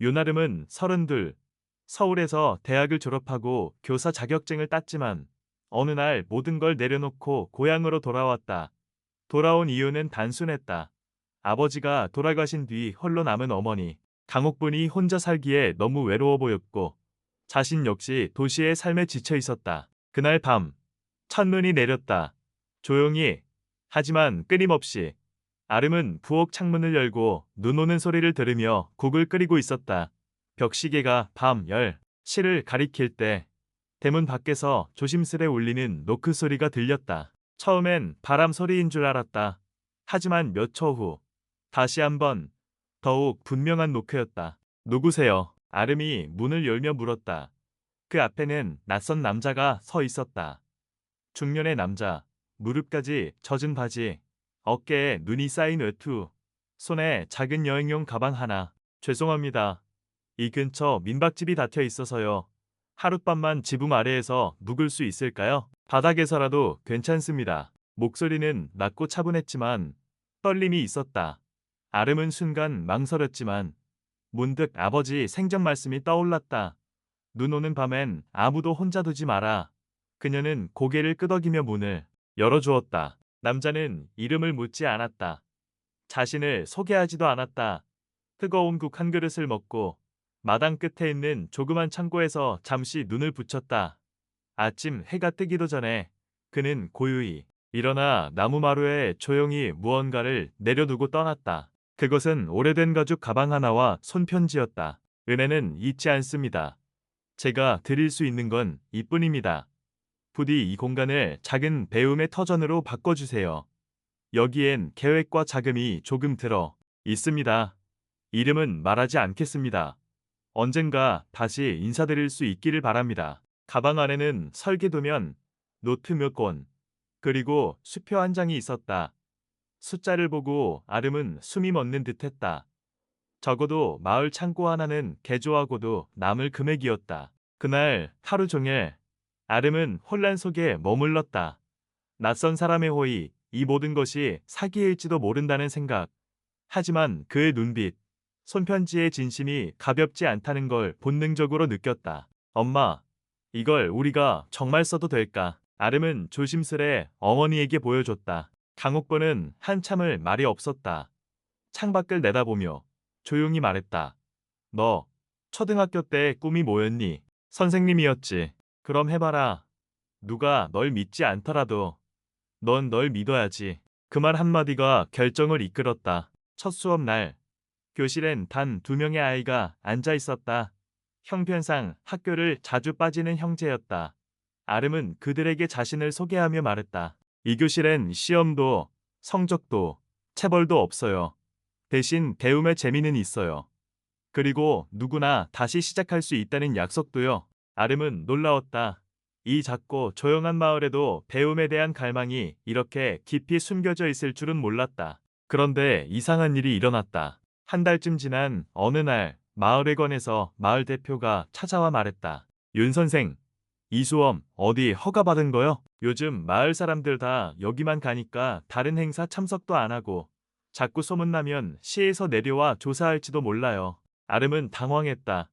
윤아름은 32, 서울에서 대학을 졸업하고 교사 자격증을 땄지만 어느 날 모든 걸 내려놓고 고향으로 돌아왔다. 돌아온 이유는 단순했다. 아버지가 돌아가신 뒤 홀로 남은 어머니, 강옥분이 혼자 살기에 너무 외로워 보였고 자신 역시 도시의 삶에 지쳐 있었다. 그날 밤, 첫눈이 내렸다. 조용히, 하지만 끊임없이. 아름은 부엌 창문을 열고 눈 오는 소리를 들으며 국을 끓이고 있었다. 벽시계가 밤 10시를 가리킬 때 대문 밖에서 조심스레 울리는 노크 소리가 들렸다. 처음엔 바람 소리인 줄 알았다. 하지만 몇 초 후 다시 한번 더욱 분명한 노크였다. 누구세요? 아름이 문을 열며 물었다. 그 앞에는 낯선 남자가 서 있었다. 중년의 남자, 무릎까지 젖은 바지, 어깨에 눈이 쌓인 외투, 손에 작은 여행용 가방 하나. 죄송합니다. 이 근처 민박집이 닫혀 있어서요. 하룻밤만 지붕 아래에서 묵을 수 있을까요? 바닥에서라도 괜찮습니다. 목소리는 낮고 차분했지만 떨림이 있었다. 아름은 순간 망설였지만 문득 아버지 생전 말씀이 떠올랐다. 눈 오는 밤엔 아무도 혼자 두지 마라. 그녀는 고개를 끄덕이며 문을 열어주었다. 남자는 이름을 묻지 않았다. 자신을 소개하지도 않았다. 뜨거운 국 한 그릇을 먹고 마당 끝에 있는 조그만 창고에서 잠시 눈을 붙였다. 아침 해가 뜨기도 전에 그는 고요히 일어나 나무마루에 조용히 무언가를 내려두고 떠났다. 그것은 오래된 가죽 가방 하나와 손편지였다. 은혜는 잊지 않습니다. 제가 드릴 수 있는 건 이뿐입니다. 부디 이 공간을 작은 배움의 터전으로 바꿔주세요. 여기엔 계획과 자금이 조금 들어 있습니다. 이름은 말하지 않겠습니다. 언젠가 다시 인사드릴 수 있기를 바랍니다. 가방 안에는 설계도면, 노트 몇 권, 그리고 수표 한 장이 있었다. 숫자를 보고 아름은 숨이 멎는 듯했다. 적어도 마을 창고 하나는 개조하고도 남을 금액이었다. 그날 하루 종일 아름은 혼란 속에 머물렀다. 낯선 사람의 호의, 이 모든 것이 사기일지도 모른다는 생각. 하지만 그의 눈빛, 손편지의 진심이 가볍지 않다는 걸 본능적으로 느꼈다. 엄마, 이걸 우리가 정말 써도 될까? 아름은 조심스레 어머니에게 보여줬다. 강옥번은 한참을 말이 없었다. 창밖을 내다보며 조용히 말했다. 너 초등학교 때 꿈이 뭐였니? 선생님이었지. 그럼 해봐라. 누가 널 믿지 않더라도 넌 널 믿어야지. 그 말 한마디가 결정을 이끌었다. 첫 수업 날 교실엔 단 2명의 아이가 앉아 있었다. 형편상 학교를 자주 빠지는 형제였다. 아름은 그들에게 자신을 소개하며 말했다. 이 교실엔 시험도 성적도 체벌도 없어요. 대신 배움의 재미는 있어요. 그리고 누구나 다시 시작할 수 있다는 약속도요. 아름은 놀라웠다. 이 작고 조용한 마을에도 배움에 대한 갈망이 이렇게 깊이 숨겨져 있을 줄은 몰랐다. 그런데 이상한 일이 일어났다. 한 달쯤 지난 어느 날 마을회관에서 마을 대표가 찾아와 말했다. 윤 선생, 이 수험 어디 허가받은 거요? 요즘 마을 사람들 다 여기만 가니까 다른 행사 참석도 안 하고 자꾸 소문나면 시에서 내려와 조사할지도 몰라요. 아름은 당황했다.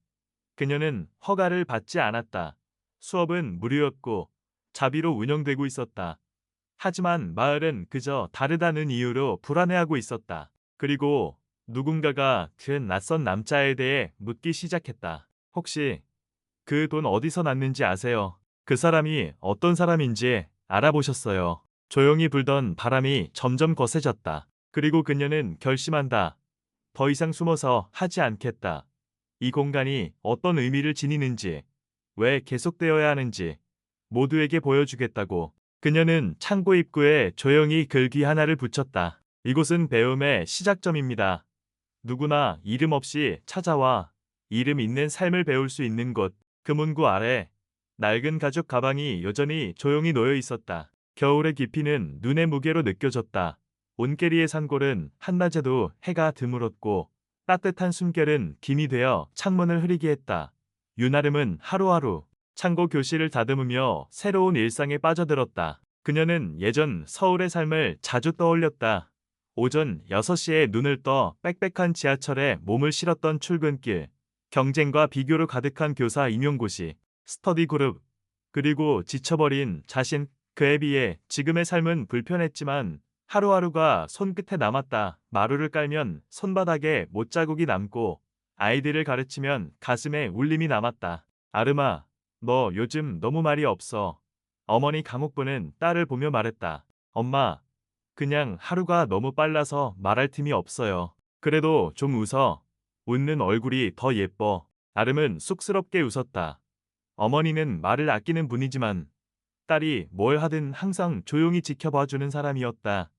그녀는 허가를 받지 않았다. 수업은 무료였고 자비로 운영되고 있었다. 하지만 마을은 그저 다르다는 이유로 불안해하고 있었다. 그리고 누군가가 그 낯선 남자에 대해 묻기 시작했다. 혹시 그 돈 어디서 났는지 아세요? 그 사람이 어떤 사람인지 알아보셨어요? 조용히 불던 바람이 점점 거세졌다. 그리고 그녀는 결심한다. 더 이상 숨어서 하지 않겠다. 이 공간이 어떤 의미를 지니는지, 왜 계속되어야 하는지 모두에게 보여주겠다고. 그녀는 창고 입구에 조용히 글귀 하나를 붙였다. 이곳은 배움의 시작점입니다. 누구나 이름 없이 찾아와 이름 있는 삶을 배울 수 있는 곳. 그 문구 아래 낡은 가죽 가방이 여전히 조용히 놓여 있었다. 겨울의 깊이는 눈의 무게로 느껴졌다. 온깨리의 산골은 한낮에도 해가 드물었고 따뜻한 숨결은 김이 되어 창문을 흐리게 했다. 윤아름은 하루하루 창고 교실을 다듬으며 새로운 일상에 빠져들었다. 그녀는 예전 서울의 삶을 자주 떠올렸다. 오전 6시에 눈을 떠 빽빽한 지하철에 몸을 실었던 출근길, 경쟁과 비교로 가득한 교사 임용고시, 스터디 그룹, 그리고 지쳐버린 자신, 그에 비해 지금의 삶은 불편했지만 하루하루가 손끝에 남았다. 마루를 깔면 손바닥에 못자국이 남고 아이들을 가르치면 가슴에 울림이 남았다. 아름아, 너 요즘 너무 말이 없어. 어머니 강옥부는 딸을 보며 말했다. 엄마, 그냥 하루가 너무 빨라서 말할 틈이 없어요. 그래도 좀 웃어. 웃는 얼굴이 더 예뻐. 아름은 쑥스럽게 웃었다. 어머니는 말을 아끼는 분이지만 딸이 뭘 하든 항상 조용히 지켜봐주는 사람이었다.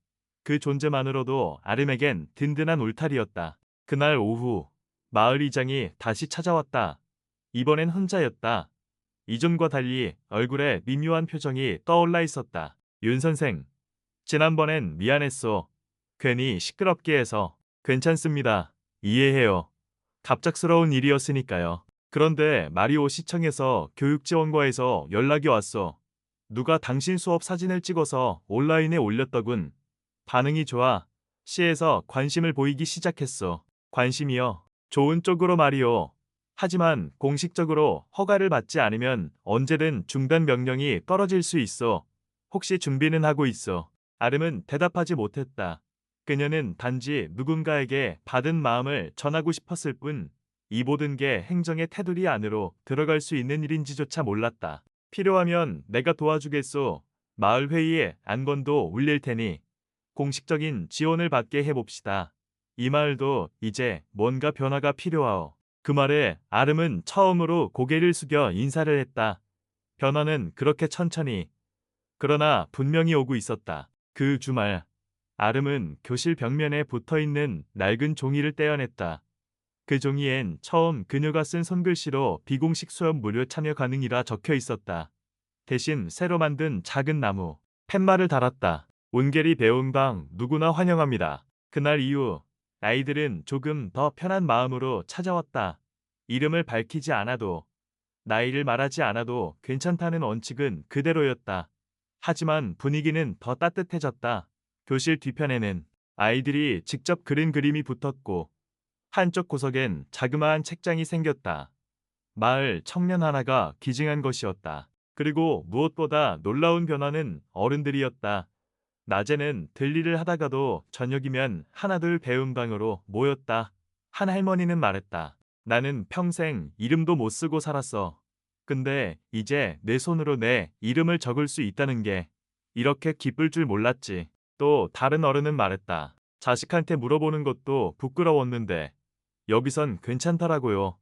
그 존재만으로도 아름에겐 든든한 울타리였다. 그날 오후 마을 이장이 다시 찾아왔다. 이번엔 혼자였다. 이전과 달리 얼굴에 미묘한 표정이 떠올라 있었다. 윤 선생, 지난번엔 미안했어. 괜히 시끄럽게 해서. 괜찮습니다. 이해해요. 갑작스러운 일이었으니까요. 그런데 마리오 시청에서 교육지원과에서 연락이 왔어. 누가 당신 수업 사진을 찍어서 온라인에 올렸더군. 반응이 좋아. 시에서 관심을 보이기 시작했어. 관심이요. 좋은 쪽으로 말이요. 하지만 공식적으로 허가를 받지 않으면 언제든 중단 명령이 떨어질 수 있어. 혹시 준비는 하고 있어? 아름은 대답하지 못했다. 그녀는 단지 누군가에게 받은 마음을 전하고 싶었을 뿐, 이 모든 게 행정의 테두리 안으로 들어갈 수 있는 일인지조차 몰랐다. 필요하면 내가 도와주겠소. 마을 회의에 안건도 올릴 테니 공식적인 지원을 받게 해봅시다. 이 마을도 이제 뭔가 변화가 필요하오. 그 말에 아름은 처음으로 고개를 숙여 인사를 했다. 변화는 그렇게 천천히, 그러나 분명히 오고 있었다. 그 주말, 아름은 교실 벽면에 붙어있는 낡은 종이를 떼어냈다. 그 종이엔 처음 그녀가 쓴 손글씨로 비공식 수업 무료 참여 가능이라 적혀 있었다. 대신 새로 만든 작은 나무, 팻말을 달았다. 온게리 배움방 누구나 환영합니다. 그날 이후 아이들은 조금 더 편한 마음으로 찾아왔다. 이름을 밝히지 않아도, 나이를 말하지 않아도 괜찮다는 원칙은 그대로였다. 하지만 분위기는 더 따뜻해졌다. 교실 뒤편에는 아이들이 직접 그린 그림이 붙었고 한쪽 구석엔 자그마한 책장이 생겼다. 마을 청년 하나가 기증한 것이었다. 그리고 무엇보다 놀라운 변화는 어른들이었다. 낮에는 들일을 하다가도 저녁이면 하나둘 배움방으로 모였다. 한 할머니는 말했다. 나는 평생 이름도 못 쓰고 살았어. 근데 이제 내 손으로 내 이름을 적을 수 있다는 게 이렇게 기쁠 줄 몰랐지. 또 다른 어른은 말했다. 자식한테 물어보는 것도 부끄러웠는데 여기선 괜찮더라고요.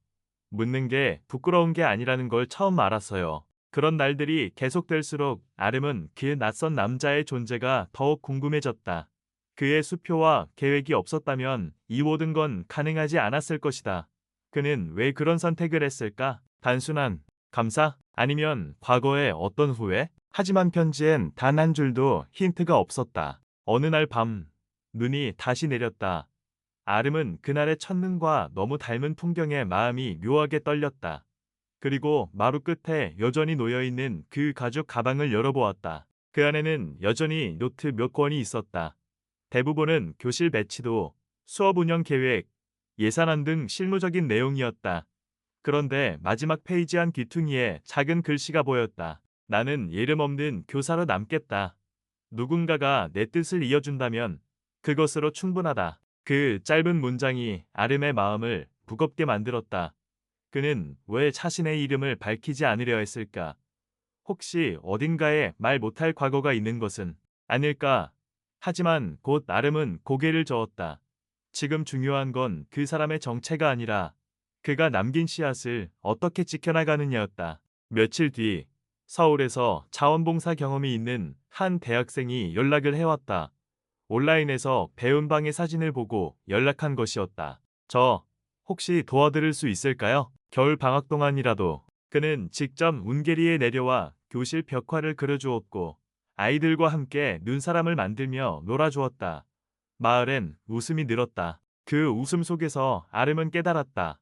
묻는 게 부끄러운 게 아니라는 걸 처음 알았어요. 그런 날들이 계속될수록 아름은 그 낯선 남자의 존재가 더욱 궁금해졌다. 그의 수표와 계획이 없었다면 이 모든 건 가능하지 않았을 것이다. 그는 왜 그런 선택을 했을까? 단순한 감사? 아니면 과거의 어떤 후회? 하지만 편지엔 단 한 줄도 힌트가 없었다. 어느 날 밤, 눈이 다시 내렸다. 아름은 그날의 첫눈과 너무 닮은 풍경에 마음이 묘하게 떨렸다. 그리고 마루 끝에 여전히 놓여있는 그 가죽 가방을 열어보았다. 그 안에는 여전히 노트 몇 권이 있었다. 대부분은 교실 배치도, 수업 운영 계획, 예산안 등 실무적인 내용이었다. 그런데 마지막 페이지 한 귀퉁이에 작은 글씨가 보였다. 나는 이름 없는 교사로 남겠다. 누군가가 내 뜻을 이어준다면 그것으로 충분하다. 그 짧은 문장이 아름의 마음을 무겁게 만들었다. 그는 왜 자신의 이름을 밝히지 않으려 했을까? 혹시 어딘가에 말 못할 과거가 있는 것은 아닐까? 하지만 곧 아름은 고개를 저었다. 지금 중요한 건 그 사람의 정체가 아니라 그가 남긴 씨앗을 어떻게 지켜나가느냐였다. 며칠 뒤 서울에서 자원봉사 경험이 있는 한 대학생이 연락을 해왔다. 온라인에서 배운방의 사진을 보고 연락한 것이었다. 저 혹시 도와드릴 수 있을까요? 겨울 방학 동안이라도. 그는 직접 운계리에 내려와 교실 벽화를 그려주었고 아이들과 함께 눈사람을 만들며 놀아주었다. 마을엔 웃음이 늘었다. 그 웃음 속에서 아름은 깨달았다.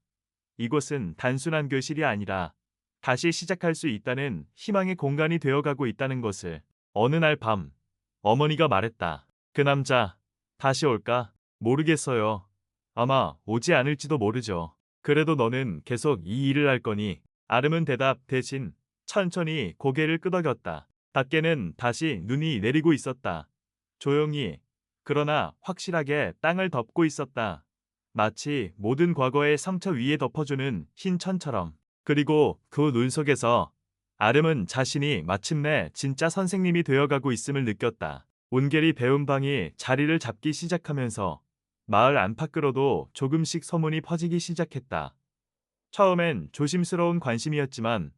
이곳은 단순한 교실이 아니라 다시 시작할 수 있다는 희망의 공간이 되어가고 있다는 것을. 어느 날 밤, 어머니가 말했다. 그 남자 다시 올까? 모르겠어요. 아마 오지 않을지도 모르죠. 그래도 너는 계속 이 일을 할 거니? 아름은 대답 대신 천천히 고개를 끄덕였다. 밖에는 다시 눈이 내리고 있었다. 조용히, 그러나 확실하게 땅을 덮고 있었다. 마치 모든 과거의 상처 위에 덮어주는 흰 천처럼. 그리고 그 눈 속에서 아름은 자신이 마침내 진짜 선생님이 되어가고 있음을 느꼈다. 온결이 배운 방이 자리를 잡기 시작하면서 마을 안팎으로도 조금씩 소문이 퍼지기 시작했다. 처음엔 조심스러운 관심이었지만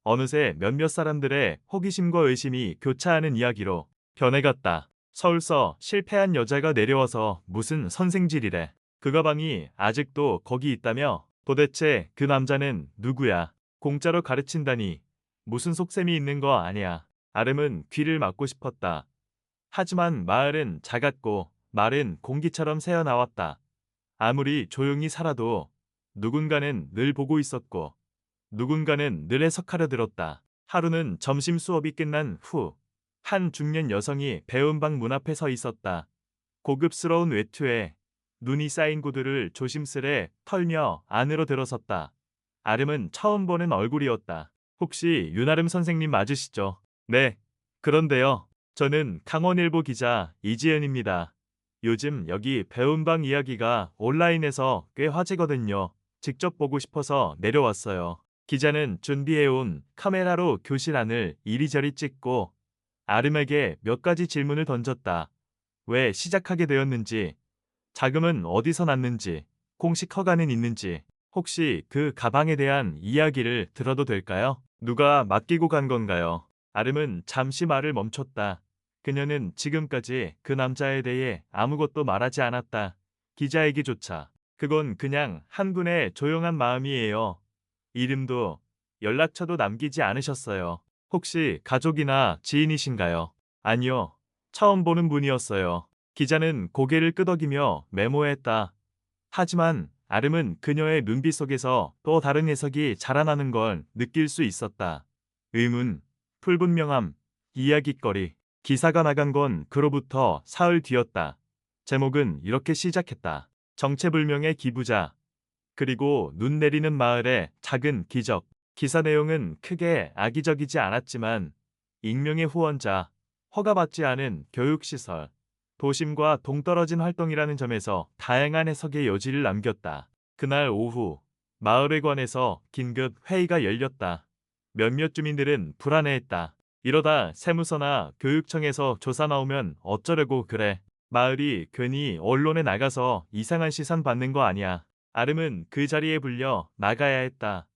어느새 몇몇 사람들의 호기심과 의심이 교차하는 이야기로 변해갔다. 서울서 실패한 여자가 내려와서 무슨 선생질이래. 그 가방이 아직도 거기 있다며? 도대체 그 남자는 누구야? 공짜로 가르친다니 무슨 속셈이 있는 거 아니야. 아름은 귀를 막고 싶었다. 하지만 마을은 작았고 말은 공기처럼 새어나왔다. 아무리 조용히 살아도 누군가는 늘 보고 있었고 누군가는 늘 해석하려 들었다. 하루는 점심 수업이 끝난 후 한 중년 여성이 배운 방 문 앞에 서 있었다. 고급스러운 외투에 눈이 쌓인 구두를 조심스레 털며 안으로 들어섰다. 아름은 처음 보는 얼굴이었다. 혹시 윤아름 선생님 맞으시죠? 네. 그런데요. 저는 강원일보 기자 이지은입니다. 요즘 여기 배운방 이야기가 온라인에서 꽤 화제거든요. 직접 보고 싶어서 내려왔어요. 기자는 준비해온 카메라로 교실 안을 이리저리 찍고 아름에게 몇 가지 질문을 던졌다. 왜 시작하게 되었는지, 자금은 어디서 났는지, 공식 허가는 있는지, 혹시 그 가방에 대한 이야기를 들어도 될까요? 누가 맡기고 간 건가요? 아름은 잠시 말을 멈췄다. 그녀는 지금까지 그 남자에 대해 아무것도 말하지 않았다. 기자에게조차. 그건 그냥 한 분의 조용한 마음이에요. 이름도 연락처도 남기지 않으셨어요. 혹시 가족이나 지인이신가요? 아니요. 처음 보는 분이었어요. 기자는 고개를 끄덕이며 메모했다. 하지만 아름은 그녀의 눈빛 속에서 또 다른 해석이 자라나는 걸 느낄 수 있었다. 의문, 불분명함, 이야깃거리. 기사가 나간 건 그로부터 사흘 뒤였다. 제목은 이렇게 시작했다. 정체불명의 기부자. 그리고 눈 내리는 마을의 작은 기적. 기사 내용은 크게 악의적이지 않았지만 익명의 후원자, 허가받지 않은 교육시설, 도심과 동떨어진 활동이라는 점에서 다양한 해석의 여지를 남겼다. 그날 오후 마을회관에서 긴급 회의가 열렸다. 몇몇 주민들은 불안해했다. 이러다 세무서나 교육청에서 조사 나오면 어쩌려고 그래. 마을이 괜히 언론에 나가서 이상한 시선 받는 거 아니야. 아름은 그 자리에 불려 나가야 했다.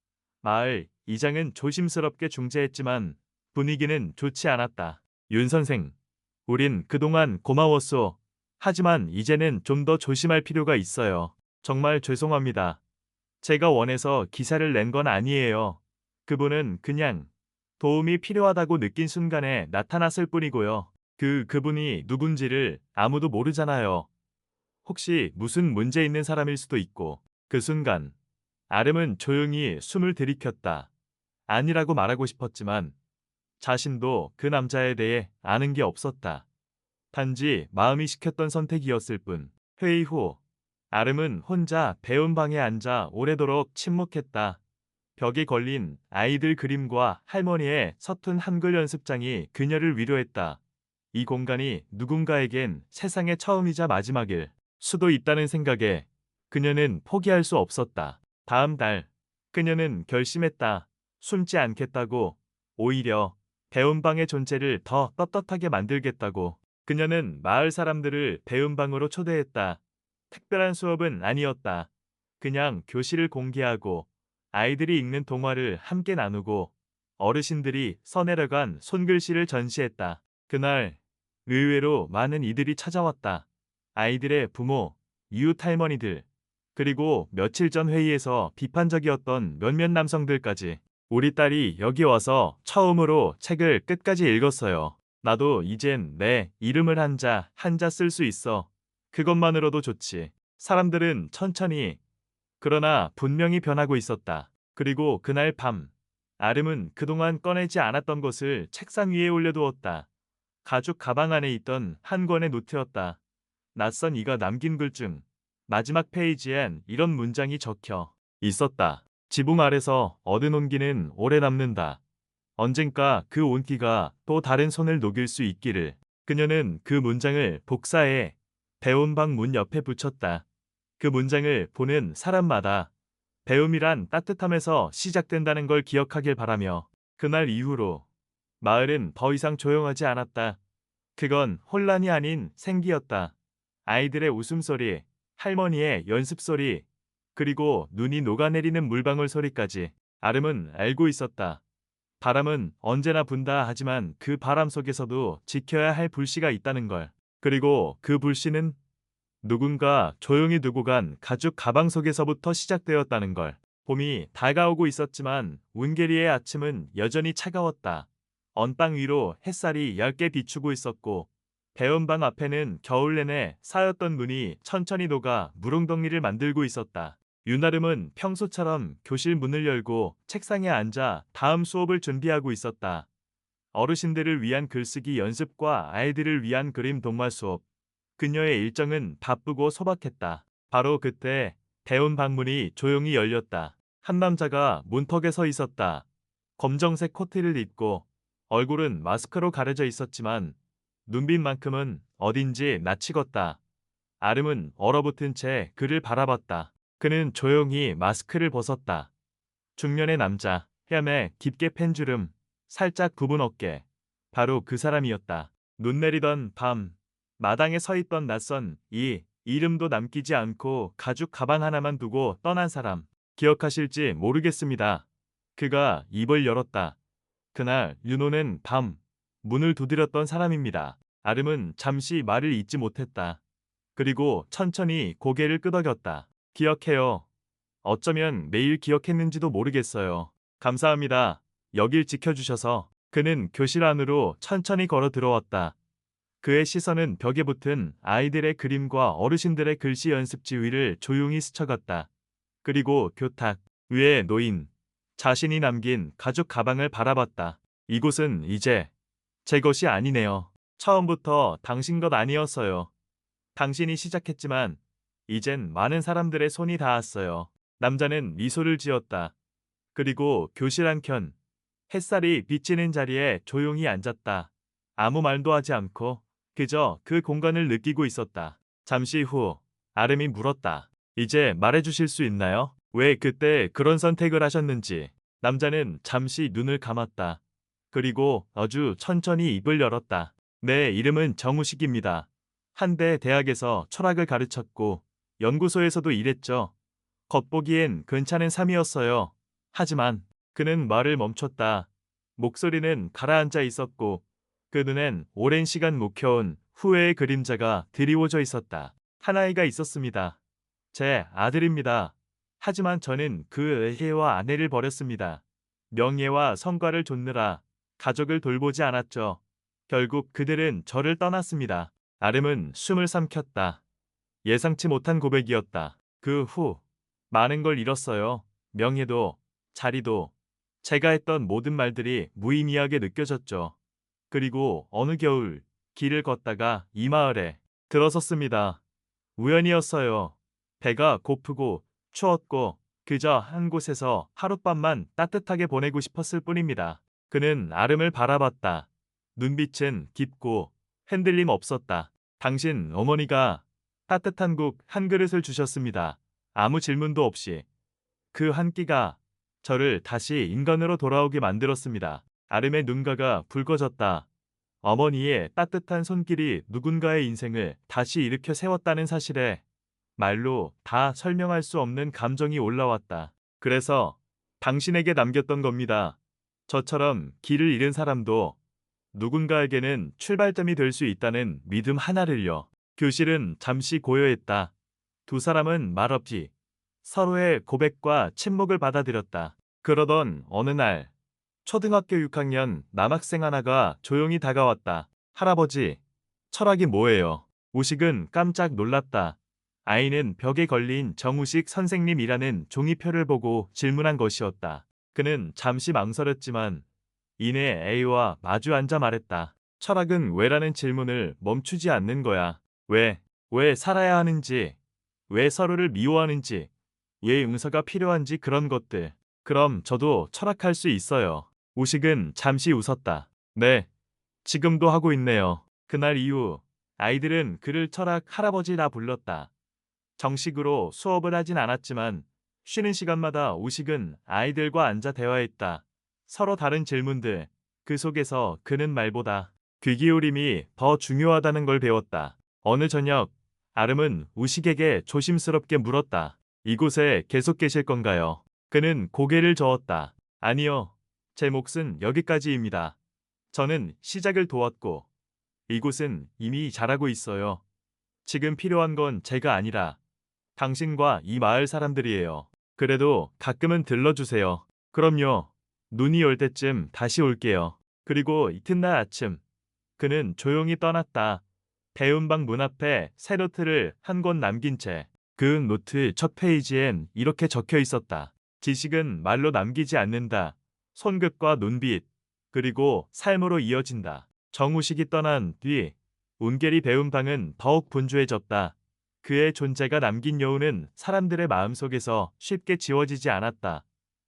마을 이장은 조심스럽게 중재했지만 분위기는 좋지 않았다. 윤 선생, 우린 그동안 고마웠소. 하지만 이제는 좀 더 조심할 필요가 있어요. 정말 죄송합니다. 제가 원해서 기사를 낸 건 아니에요. 그분은 그냥 도움이 필요하다고 느낀 순간에 나타났을 뿐이고요. 그분이 누군지를 아무도 모르잖아요. 혹시 무슨 문제 있는 사람일 수도 있고. 그 순간 아름은 조용히 숨을 들이켰다. 아니라고 말하고 싶었지만 자신도 그 남자에 대해 아는 게 없었다. 단지 마음이 시켰던 선택이었을 뿐. 회의 후 아름은 혼자 배운 방에 앉아 오래도록 침묵했다. 벽에 걸린 아이들 그림과 할머니의 서툰 한글 연습장이 그녀를 위로했다. 이 공간이 누군가에겐 세상의 처음이자 마지막일 수도 있다는 생각에 그녀는 포기할 수 없었다. 다음 달 그녀는 결심했다. 숨지 않겠다고. 오히려 배운방의 존재를 더 떳떳하게 만들겠다고. 그녀는 마을 사람들을 배운방으로 초대했다. 특별한 수업은 아니었다. 그냥 교실을 공개하고 아이들이 읽는 동화를 함께 나누고 어르신들이 써내려간 손글씨를 전시했다. 그날 의외로 많은 이들이 찾아왔다. 아이들의 부모, 이웃 할머니들, 그리고 며칠 전 회의에서 비판적이었던 몇몇 남성들까지. 우리 딸이 여기 와서 처음으로 책을 끝까지 읽었어요. 나도 이젠 내 이름을 한자 쓸 수 있어. 그것만으로도 좋지. 사람들은 천천히, 그러나 분명히 변하고 있었다. 그리고 그날 밤, 아름은 그동안 꺼내지 않았던 것을 책상 위에 올려두었다. 가죽 가방 안에 있던 한 권의 노트였다. 낯선 이가 남긴 글 중 마지막 페이지엔 이런 문장이 적혀 있었다. 지붕 아래서 얻은 온기는 오래 남는다. 언젠가 그 온기가 또 다른 손을 녹일 수 있기를. 그녀는 그 문장을 복사해 배운 방 문 옆에 붙였다. 그 문장을 보는 사람마다 배움이란 따뜻함에서 시작된다는 걸 기억하길 바라며. 그날 이후로 마을은 더 이상 조용하지 않았다. 그건 혼란이 아닌 생기였다. 아이들의 웃음소리, 할머니의 연습소리, 그리고 눈이 녹아내리는 물방울 소리까지. 아름은 알고 있었다. 바람은 언제나 분다 하지만 그 바람 속에서도 지켜야 할 불씨가 있다는 걸. 그리고 그 불씨는 누군가 조용히 두고 간 가죽 가방 속에서부터 시작되었다는 걸. 봄이 다가오고 있었지만 운게리의 아침은 여전히 차가웠다. 언땅 위로 햇살이 얇게 비추고 있었고 배은방 앞에는 겨울 내내 쌓였던 눈이 천천히 녹아 무릉덩이를 만들고 있었다. 윤아름은 평소처럼 교실 문을 열고 책상에 앉아 다음 수업을 준비하고 있었다. 어르신들을 위한 글쓰기 연습과 아이들을 위한 그림 동화 수업. 그녀의 일정은 바쁘고 소박했다. 바로 그때 배운 방문이 조용히 열렸다. 한 남자가 문턱에 서 있었다. 검정색 코트를 입고 얼굴은 마스크로 가려져 있었지만 눈빛만큼은 어딘지 낯익었다. 아름은 얼어붙은 채 그를 바라봤다. 그는 조용히 마스크를 벗었다. 중년의 남자, 뺨에 깊게 팬 주름, 살짝 굽은 어깨. 바로 그 사람이었다. 눈 내리던 밤, 마당에 서 있던 낯선 이름도 남기지 않고 가죽 가방 하나만 두고 떠난 사람. 기억하실지 모르겠습니다. 그가 입을 열었다. 그날 윤호는 밤 문을 두드렸던 사람입니다. 아름은 잠시 말을 잇지 못했다. 그리고 천천히 고개를 끄덕였다. 기억해요. 어쩌면 매일 기억했는지도 모르겠어요. 감사합니다. 여길 지켜주셔서. 그는 교실 안으로 천천히 걸어 들어왔다. 그의 시선은 벽에 붙은 아이들의 그림과 어르신들의 글씨 연습지 위를 조용히 스쳐갔다. 그리고 교탁 위에 놓인 자신이 남긴 가죽 가방을 바라봤다. 이곳은 이제 제 것이 아니네요. 처음부터 당신 것 아니었어요. 당신이 시작했지만 이젠 많은 사람들의 손이 닿았어요. 남자는 미소를 지었다. 그리고 교실 한켠 햇살이 비치는 자리에 조용히 앉았다. 아무 말도 하지 않고 그저 그 공간을 느끼고 있었다. 잠시 후 아름이 물었다. 이제 말해주실 수 있나요? 왜 그때 그런 선택을 하셨는지. 남자는 잠시 눈을 감았다. 그리고 아주 천천히 입을 열었다. 내 이름은 정우식입니다. 한대 대학에서 철학을 가르쳤고 연구소에서도 일했죠. 겉보기엔 괜찮은 삶이었어요. 하지만 그는 말을 멈췄다. 목소리는 가라앉아 있었고 그 눈엔 오랜 시간 묵혀온 후회의 그림자가 드리워져 있었다. 한 아이가 있었습니다. 제 아들입니다. 하지만 저는 그 애와 아내를 버렸습니다. 명예와 성과를 좇느라 가족을 돌보지 않았죠. 결국 그들은 저를 떠났습니다. 아름은 숨을 삼켰다. 예상치 못한 고백이었다. 그 후 많은 걸 잃었어요. 명예도, 자리도, 제가 했던 모든 말들이 무의미하게 느껴졌죠. 그리고 어느 겨울 길을 걷다가 이 마을에 들어섰습니다. 우연이었어요. 배가 고프고 추웠고 그저 한 곳에서 하룻밤만 따뜻하게 보내고 싶었을 뿐입니다. 그는 아름을 바라봤다. 눈빛은 깊고 흔들림 없었다. 당신 어머니가 따뜻한 국 한 그릇을 주셨습니다. 아무 질문도 없이. 그 한 끼가 저를 다시 인간으로 돌아오게 만들었습니다. 아름의 눈가가 붉어졌다. 어머니의 따뜻한 손길이 누군가의 인생을 다시 일으켜 세웠다는 사실에 말로 다 설명할 수 없는 감정이 올라왔다. 그래서 당신에게 남겼던 겁니다. 저처럼 길을 잃은 사람도 누군가에게는 출발점이 될 수 있다는 믿음 하나를요. 교실은 잠시 고요했다. 두 사람은 말없이 서로의 고백과 침묵을 받아들였다. 그러던 어느 날 초등학교 6학년 남학생 하나가 조용히 다가왔다. 할아버지, 철학이 뭐예요? 우식은 깜짝 놀랐다. 아이는 벽에 걸린 정우식 선생님이라는 종이표를 보고 질문한 것이었다. 그는 잠시 망설였지만 이내 A와 마주 앉아 말했다. 철학은 왜라는 질문을 멈추지 않는 거야. 왜 살아야 하는지, 왜 서로를 미워하는지, 왜 응서가 필요한지 그런 것들. 그럼 저도 철학할 수 있어요. 우식은 잠시 웃었다. 네, 지금도 하고 있네요. 그날 이후 아이들은 그를 철학 할아버지라 불렀다. 정식으로 수업을 하진 않았지만 쉬는 시간마다 우식은 아이들과 앉아 대화했다. 서로 다른 질문들, 그 속에서 그는 말보다 귀 기울임이 더 중요하다는 걸 배웠다. 어느 저녁, 아름은 우식에게 조심스럽게 물었다. 이곳에 계속 계실 건가요? 그는 고개를 저었다. 아니요. 제 몫은 여기까지입니다. 저는 시작을 도왔고, 이곳은 이미 잘하고 있어요. 지금 필요한 건 제가 아니라 당신과 이 마을 사람들이에요. 그래도 가끔은 들러주세요. 그럼요. 눈이 올 때쯤 다시 올게요. 그리고 이튿날 아침, 그는 조용히 떠났다. 배움방 문 앞에 새 노트를 한 권 남긴 채 그 노트 첫 페이지엔 이렇게 적혀 있었다. 지식은 말로 남기지 않는다. 손끝과 눈빛, 그리고 삶으로 이어진다. 정우식이 떠난 뒤 운계리 배움방은 더욱 분주해졌다. 그의 존재가 남긴 여운은 사람들의 마음속에서 쉽게 지워지지 않았다.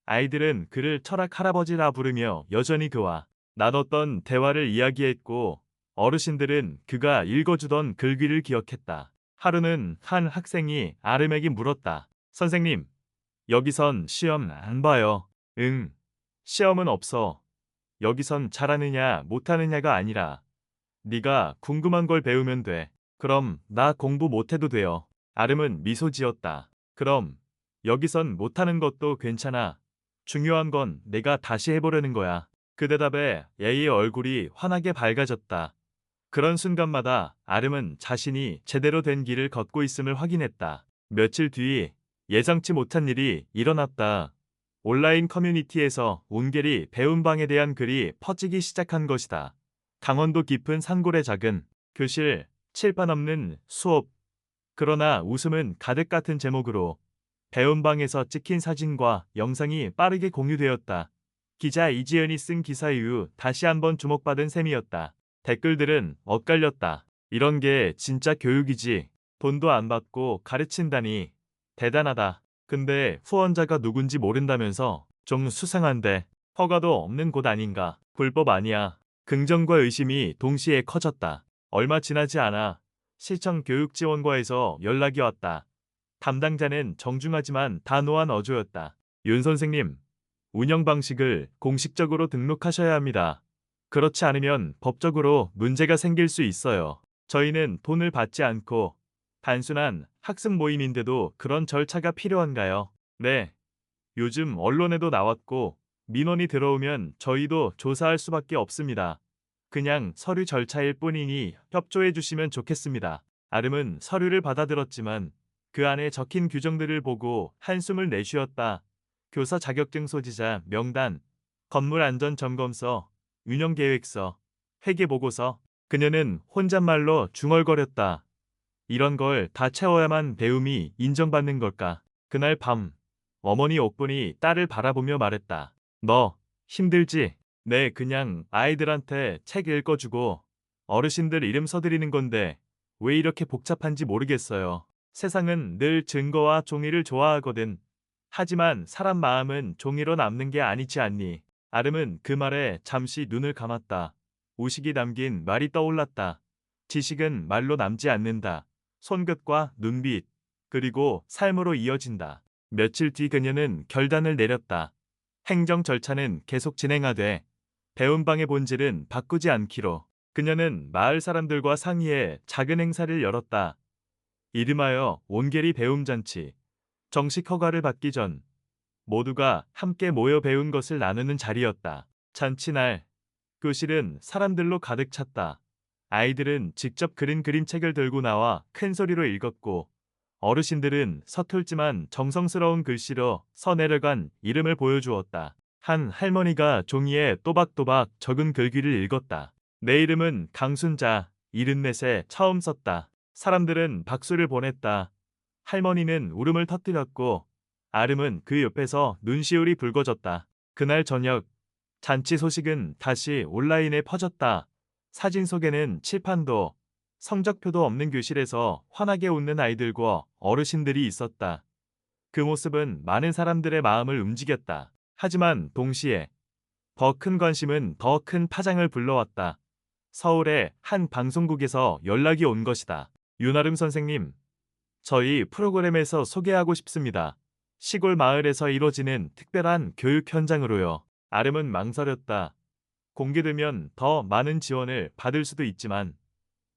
아이들은 그를 철학 할아버지라 부르며 여전히 그와 나눴던 대화를 이야기했고, 어르신들은 그가 읽어주던 글귀를 기억했다. 하루는 한 학생이 아름에게 물었다. 선생님, 여기선 시험 안 봐요. 응, 시험은 없어. 여기선 잘하느냐 못하느냐가 아니라 네가 궁금한 걸 배우면 돼. 그럼 나 공부 못해도 돼요. 아름은 미소 지었다. 그럼 여기선 못하는 것도 괜찮아. 중요한 건 내가 다시 해보려는 거야. 그 대답에 예의 얼굴이 환하게 밝아졌다. 그런 순간마다 아름은 자신이 제대로 된 길을 걷고 있음을 확인했다. 며칠 뒤 예상치 못한 일이 일어났다. 온라인 커뮤니티에서 온결이 배움방에 대한 글이 퍼지기 시작한 것이다. 강원도 깊은 산골의 작은 교실, 칠판 없는 수업, 그러나 웃음은 가득 같은 제목으로 배움방에서 찍힌 사진과 영상이 빠르게 공유되었다. 기자 이지연이 쓴 기사 이후 다시 한번 주목받은 셈이었다. 댓글들은 엇갈렸다. 이런 게 진짜 교육이지. 돈도 안 받고 가르친다니. 대단하다. 근데 후원자가 누군지 모른다면서 좀 수상한데. 허가도 없는 곳 아닌가. 불법 아니야. 긍정과 의심이 동시에 커졌다. 얼마 지나지 않아 시청 교육지원과에서 연락이 왔다. 담당자는 정중하지만 단호한 어조였다. 윤 선생님, 운영 방식을 공식적으로 등록하셔야 합니다. 그렇지 않으면 법적으로 문제가 생길 수 있어요. 저희는 돈을 받지 않고 단순한 학습 모임인데도 그런 절차가 필요한가요? 네. 요즘 언론에도 나왔고 민원이 들어오면 저희도 조사할 수밖에 없습니다. 그냥 서류 절차일 뿐이니 협조해 주시면 좋겠습니다. 아름은 서류를 받아들었지만 그 안에 적힌 규정들을 보고 한숨을 내쉬었다. 교사 자격증 소지자 명단, 건물 안전 점검서, 운영 계획서, 회계 보고서. 그녀는 혼잣말로 중얼거렸다. 이런 걸 다 채워야만 배움이 인정받는 걸까? 그날 밤 어머니 옥분이 딸을 바라보며 말했다. 너 힘들지? 네, 그냥 아이들한테 책 읽어주고 어르신들 이름 써드리는 건데 왜 이렇게 복잡한지 모르겠어요. 세상은 늘 증거와 종이를 좋아하거든. 하지만 사람 마음은 종이로 남는 게 아니지 않니? 아름은 그 말에 잠시 눈을 감았다. 우식이 남긴 말이 떠올랐다. 지식은 말로 남지 않는다. 손끝과 눈빛, 그리고 삶으로 이어진다. 며칠 뒤 그녀는 결단을 내렸다. 행정 절차는 계속 진행하되 배움방의 본질은 바꾸지 않기로. 그녀는 마을 사람들과 상의해 작은 행사를 열었다. 이름하여 온계리 배움잔치. 정식 허가를 받기 전 모두가 함께 모여 배운 것을 나누는 자리였다. 잔치날 교실은 사람들로 가득 찼다. 아이들은 직접 그린 그림책을 들고 나와 큰 소리로 읽었고, 어르신들은 서툴지만 정성스러운 글씨로 써내려간 이름을 보여주었다. 한 할머니가 종이에 또박또박 적은 글귀를 읽었다. 내 이름은 강순자, 74세 처음 썼다. 사람들은 박수를 보냈다. 할머니는 울음을 터뜨렸고 아름은 그 옆에서 눈시울이 붉어졌다. 그날 저녁 잔치 소식은 다시 온라인에 퍼졌다. 사진 속에는 칠판도 성적표도 없는 교실에서 환하게 웃는 아이들과 어르신들이 있었다. 그 모습은 많은 사람들의 마음을 움직였다. 하지만 동시에 더 큰 관심은 더 큰 파장을 불러왔다. 서울의 한 방송국에서 연락이 온 것이다. 윤아름 선생님, 저희 프로그램에서 소개하고 싶습니다. 시골 마을에서 이루어지는 특별한 교육 현장으로요. 아름은 망설였다. 공개되면 더 많은 지원을 받을 수도 있지만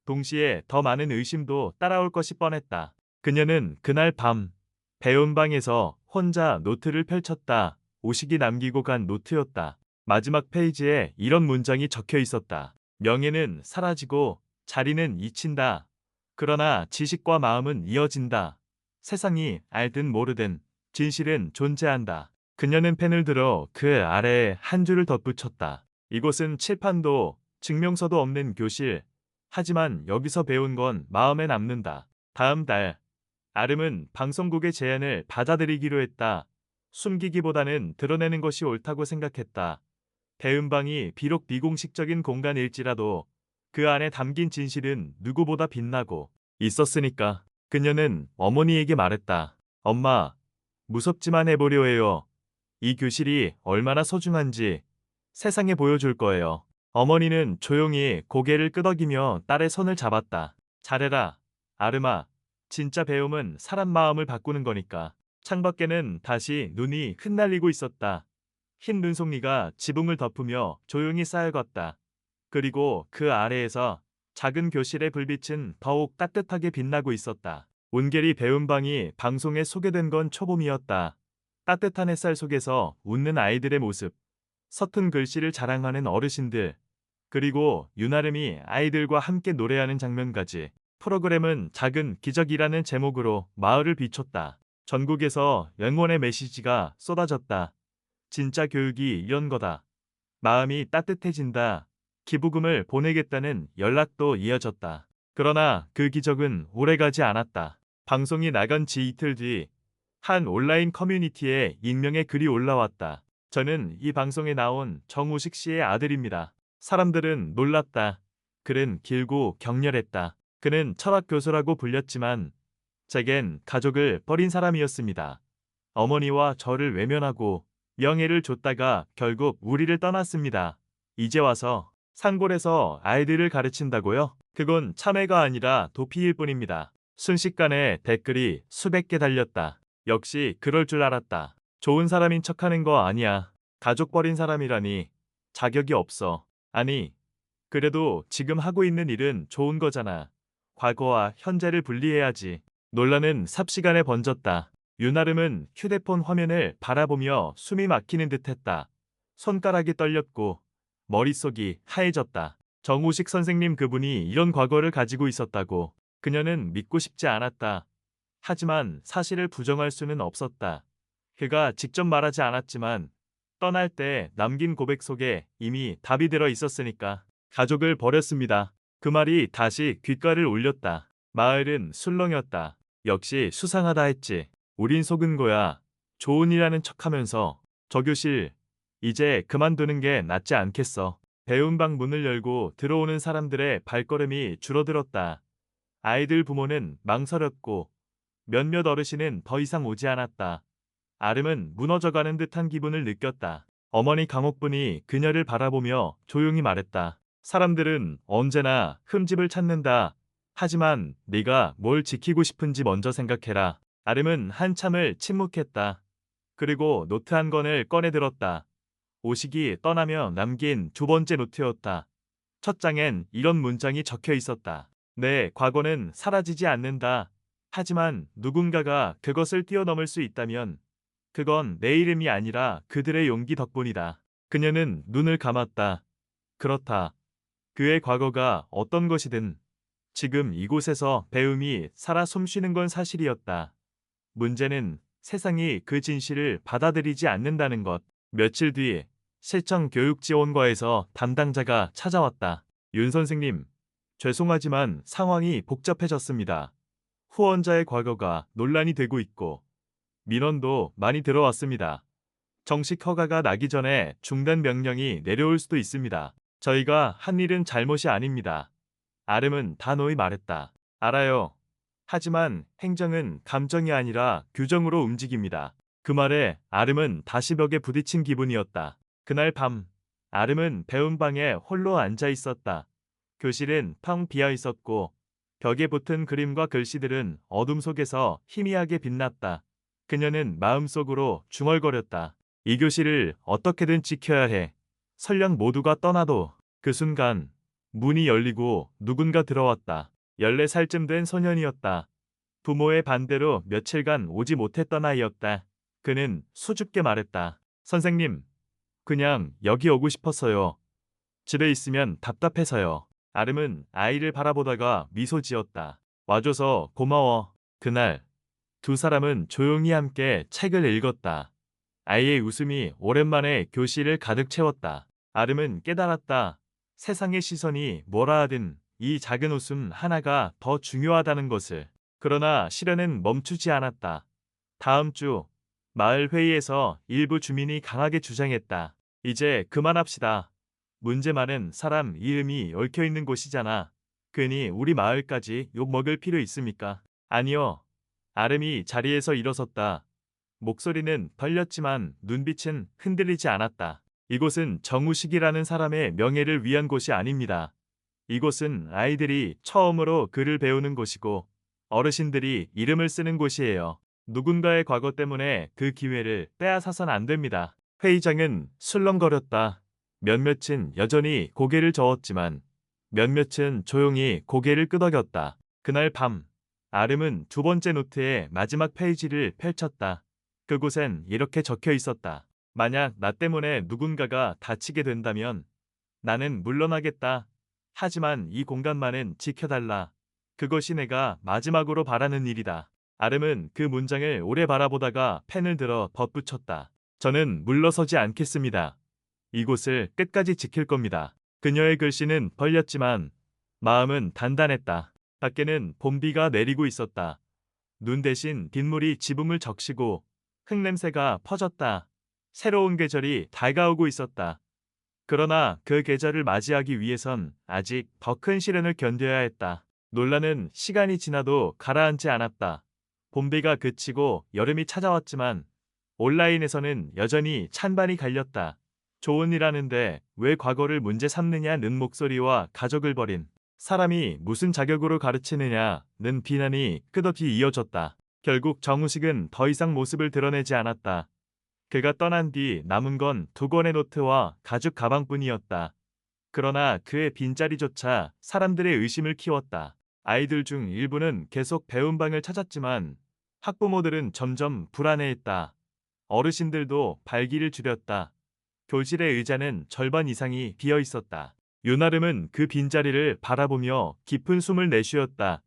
동시에 더 많은 의심도 따라올 것이 뻔했다. 그녀는 그날 밤 배움방에서 혼자 노트를 펼쳤다. 오식이 남기고 간 노트였다. 마지막 페이지에 이런 문장이 적혀 있었다. 명예는 사라지고 자리는 잊힌다. 그러나 지식과 마음은 이어진다. 세상이 알든 모르든 진실은 존재한다. 그녀는 펜을 들어 그 아래에 한 줄을 덧붙였다. 이곳은 칠판도 증명서도 없는 교실. 하지만 여기서 배운 건 마음에 남는다. 다음 달 아름은 방송국의 제안을 받아들이기로 했다. 숨기기보다는 드러내는 것이 옳다고 생각했다. 대음방이 비록 비공식적인 공간일지라도 그 안에 담긴 진실은 누구보다 빛나고 있었으니까. 그녀는 어머니에게 말했다. 엄마, 무섭지만 해보려 해요. 이 교실이 얼마나 소중한지 세상에 보여줄 거예요. 어머니는 조용히 고개를 끄덕이며 딸의 손을 잡았다. 잘해라, 아름아. 진짜 배움은 사람 마음을 바꾸는 거니까. 창밖에는 다시 눈이 흩날리고 있었다. 흰 눈송이가 지붕을 덮으며 조용히 쌓여갔다. 그리고 그 아래에서 작은 교실의 불빛은 더욱 따뜻하게 빛나고 있었다. 온게리 배움방이 방송에 소개된 건 초봄이었다. 따뜻한 햇살 속에서 웃는 아이들의 모습, 서툰 글씨를 자랑하는 어르신들, 그리고 윤아름이 아이들과 함께 노래하는 장면까지. 프로그램은 작은 기적이라는 제목으로 마을을 비췄다. 전국에서 응원의 메시지가 쏟아졌다. 진짜 교육이 이런 거다. 마음이 따뜻해진다. 기부금을 보내겠다는 연락도 이어졌다. 그러나 그 기적은 오래가지 않았다. 방송이 나간 지 이틀 뒤 한 온라인 커뮤니티에 익명의 글이 올라왔다. 저는 이 방송에 나온 정우식 씨의 아들입니다. 사람들은 놀랐다. 글은 길고 격렬했다. 그는 철학 교수라고 불렸지만 제겐 가족을 버린 사람이었습니다. 어머니와 저를 외면하고 명예를 줬다가 결국 우리를 떠났습니다. 이제 와서 산골에서 아이들을 가르친다고요? 그건 참회가 아니라 도피일 뿐입니다. 순식간에 댓글이 수백 개 달렸다. 역시 그럴 줄 알았다. 좋은 사람인 척하는 거 아니야. 가족 버린 사람이라니. 자격이 없어. 아니, 그래도 지금 하고 있는 일은 좋은 거잖아. 과거와 현재를 분리해야지. 논란은 삽시간에 번졌다. 윤아름은 휴대폰 화면을 바라보며 숨이 막히는 듯했다. 손가락이 떨렸고 머릿속이 하얘졌다. 정우식 선생님, 그분이 이런 과거를 가지고 있었다고. 그녀는 믿고 싶지 않았다. 하지만 사실을 부정할 수는 없었다. 그가 직접 말하지 않았지만 떠날 때 남긴 고백 속에 이미 답이 들어 있었으니까. 가족을 버렸습니다. 그 말이 다시 귓가를 울렸다. 마을은 술렁였다. 역시 수상하다 했지. 우린 속은 거야. 좋은 일하는 척하면서. 저 교실 이제 그만두는 게 낫지 않겠어. 배움방 문을 열고 들어오는 사람들의 발걸음이 줄어들었다. 아이들 부모는 망설였고 몇몇 어르신은 더 이상 오지 않았다. 아름은 무너져가는 듯한 기분을 느꼈다. 어머니 강옥분이 그녀를 바라보며 조용히 말했다. 사람들은 언제나 흠집을 찾는다. 하지만 네가 뭘 지키고 싶은지 먼저 생각해라. 아름은 한참을 침묵했다. 그리고 노트 한 권을 꺼내 들었다. 오식이 떠나며 남긴 두 번째 노트였다. 첫 장엔 이런 문장이 적혀 있었다. 내 과거는 사라지지 않는다. 하지만 누군가가 그것을 뛰어넘을 수 있다면 그건 내 이름이 아니라 그들의 용기 덕분이다. 그녀는 눈을 감았다. 그렇다. 그의 과거가 어떤 것이든 지금 이곳에서 배움이 살아 숨쉬는 건 사실이었다. 문제는 세상이 그 진실을 받아들이지 않는다는 것. 며칠 뒤 실천교육지원과에서 담당자가 찾아왔다. 윤 선생님, 죄송하지만 상황이 복잡해졌습니다. 후원자의 과거가 논란이 되고 있고 민원도 많이 들어왔습니다. 정식 허가가 나기 전에 중단 명령이 내려올 수도 있습니다. 저희가 한 일은 잘못이 아닙니다. 아름은 단호히 말했다. 알아요. 하지만 행정은 감정이 아니라 규정으로 움직입니다. 그 말에 아름은 다시 벽에 부딪힌 기분이었다. 그날 밤, 아름은 배운 방에 홀로 앉아 있었다. 교실은 텅 비어 있었고 벽에 붙은 그림과 글씨들은 어둠 속에서 희미하게 빛났다. 그녀는 마음속으로 중얼거렸다. 이 교실을 어떻게든 지켜야 해. 설령 모두가 떠나도. 그 순간 문이 열리고 누군가 들어왔다. 14살쯤 된 소년이었다. 부모의 반대로 며칠간 오지 못했던 아이였다. 그는 수줍게 말했다. 선생님, 그냥 여기 오고 싶었어요. 집에 있으면 답답해서요. 아름은 아이를 바라보다가 미소 지었다. 와줘서 고마워. 그날 두 사람은 조용히 함께 책을 읽었다. 아이의 웃음이 오랜만에 교실을 가득 채웠다. 아름은 깨달았다. 세상의 시선이 뭐라 하든 이 작은 웃음 하나가 더 중요하다는 것을. 그러나 시련은 멈추지 않았다. 다음 주 마을 회의에서 일부 주민이 강하게 주장했다. 이제 그만합시다. 문제 많은 사람 이름이 얽혀 있는 곳이잖아. 괜히 우리 마을까지 욕먹을 필요 있습니까? 아니요. 아름이 자리에서 일어섰다. 목소리는 떨렸지만 눈빛은 흔들리지 않았다. 이곳은 정우식이라는 사람의 명예를 위한 곳이 아닙니다. 이곳은 아이들이 처음으로 글을 배우는 곳이고 어르신들이 이름을 쓰는 곳이에요. 누군가의 과거 때문에 그 기회를 빼앗아선 안 됩니다. 회의장은 술렁거렸다. 몇몇은 여전히 고개를 저었지만 몇몇은 조용히 고개를 끄덕였다. 그날 밤 아름은 두 번째 노트의 마지막 페이지를 펼쳤다. 그곳엔 이렇게 적혀 있었다. 만약 나 때문에 누군가가 다치게 된다면 나는 물러나겠다. 하지만 이 공간만은 지켜달라. 그것이 내가 마지막으로 바라는 일이다. 아름은 그 문장을 오래 바라보다가 펜을 들어 덧붙였다. 저는 물러서지 않겠습니다. 이곳을 끝까지 지킬 겁니다. 그녀의 글씨는 벌렸지만 마음은 단단했다. 밖에는 봄비가 내리고 있었다. 눈 대신 빗물이 지붕을 적시고 흙냄새가 퍼졌다. 새로운 계절이 다가오고 있었다. 그러나 그 계절을 맞이하기 위해선 아직 더 큰 시련을 견뎌야 했다. 논란은 시간이 지나도 가라앉지 않았다. 봄비가 그치고 여름이 찾아왔지만 온라인에서는 여전히 찬반이 갈렸다. 좋은 일 하는데 왜 과거를 문제 삼느냐는 목소리와 가족을 버린 사람이 무슨 자격으로 가르치느냐는 비난이 끝없이 이어졌다. 결국 정우식은 더 이상 모습을 드러내지 않았다. 그가 떠난 뒤 남은 건 두 권의 노트와 가죽 가방뿐이었다. 그러나 그의 빈자리조차 사람들의 의심을 키웠다. 아이들 중 일부는 계속 배운 방을 찾았지만 학부모들은 점점 불안해했다. 어르신들도 발길을 줄였다. 교실의 의자는 절반 이상이 비어 있었다. 윤아름은 그 빈자리를 바라보며 깊은 숨을 내쉬었다.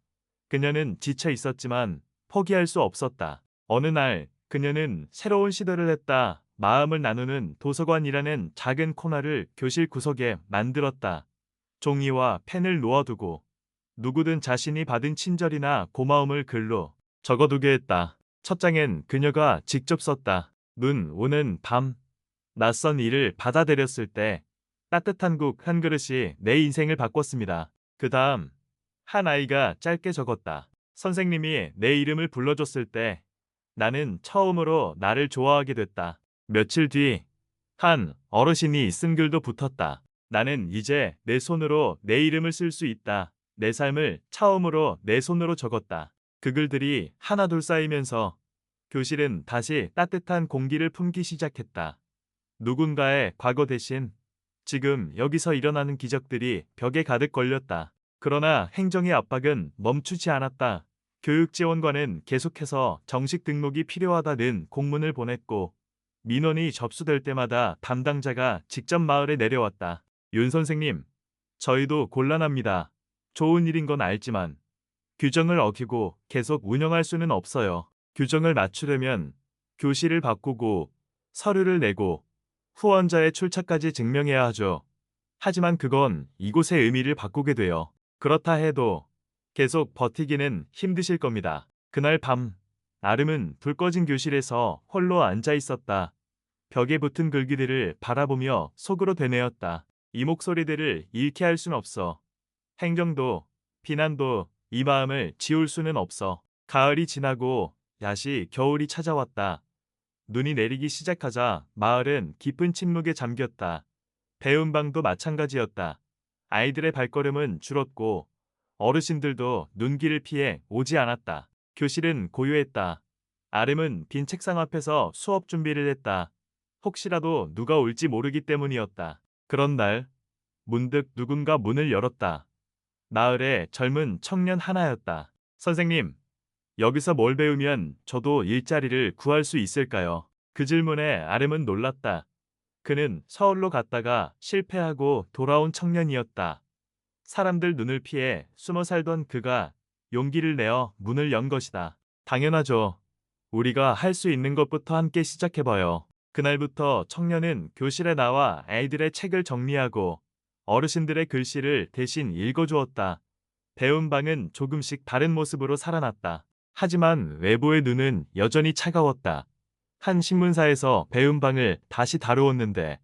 그녀는 지쳐 있었지만 포기할 수 없었다. 어느 날 그녀는 새로운 시도를 했다. 마음을 나누는 도서관이라는 작은 코너를 교실 구석에 만들었다. 종이와 펜을 놓아두고 누구든 자신이 받은 친절이나 고마움을 글로 적어두게 했다. 첫 장엔 그녀가 직접 썼다. 눈 오는 밤. 낯선 일을 받아들였을 때 따뜻한 국 한 그릇이 내 인생을 바꿨습니다. 그 다음 한 아이가 짧게 적었다. 선생님이 내 이름을 불러줬을 때 나는 처음으로 나를 좋아하게 됐다. 며칠 뒤 한 어르신이 쓴 글도 붙었다. 나는 이제 내 손으로 내 이름을 쓸 수 있다. 내 삶을 처음으로 내 손으로 적었다. 그 글들이 하나둘 쌓이면서 교실은 다시 따뜻한 공기를 품기 시작했다. 누군가의 과거 대신 지금 여기서 일어나는 기적들이 벽에 가득 걸렸다. 그러나 행정의 압박은 멈추지 않았다. 교육지원관은 계속해서 정식 등록이 필요하다는 공문을 보냈고 민원이 접수될 때마다 담당자가 직접 마을에 내려왔다. 윤 선생님, 저희도 곤란합니다. 좋은 일인 건 알지만 규정을 어기고 계속 운영할 수는 없어요. 규정을 맞추려면 교실을 바꾸고 서류를 내고 후원자의 출처까지 증명해야 하죠. 하지만 그건 이곳의 의미를 바꾸게 돼요. 그렇다 해도 계속 버티기는 힘드실 겁니다. 그날 밤 아름은 불 꺼진 교실에서 홀로 앉아 있었다. 벽에 붙은 글귀들을 바라보며 속으로 되뇌었다. 이 목소리들을 잃게 할 순 없어. 행정도, 비난도, 이 마음을 지울 수는 없어. 가을이 지나고 다시 겨울이 찾아왔다. 눈이 내리기 시작하자 마을은 깊은 침묵에 잠겼다. 배움방도 마찬가지였다. 아이들의 발걸음은 줄었고 어르신들도 눈길을 피해 오지 않았다. 교실은 고요했다. 아름은 빈 책상 앞에서 수업 준비를 했다. 혹시라도 누가 올지 모르기 때문이었다. 그런 날 문득 누군가 문을 열었다. 마을의 젊은 청년 하나였다. 선생님, 여기서 뭘 배우면 저도 일자리를 구할 수 있을까요? 그 질문에 아름은 놀랐다. 그는 서울로 갔다가 실패하고 돌아온 청년이었다. 사람들 눈을 피해 숨어 살던 그가 용기를 내어 문을 연 것이다. 당연하죠. 우리가 할 수 있는 것부터 함께 시작해봐요. 그날부터 청년은 교실에 나와 아이들의 책을 정리하고 어르신들의 글씨를 대신 읽어주었다. 배운 방은 조금씩 다른 모습으로 살아났다. 하지만 외부의 눈은 여전히 차가웠다. 한 신문사에서 배운 방을 다시 다루었는데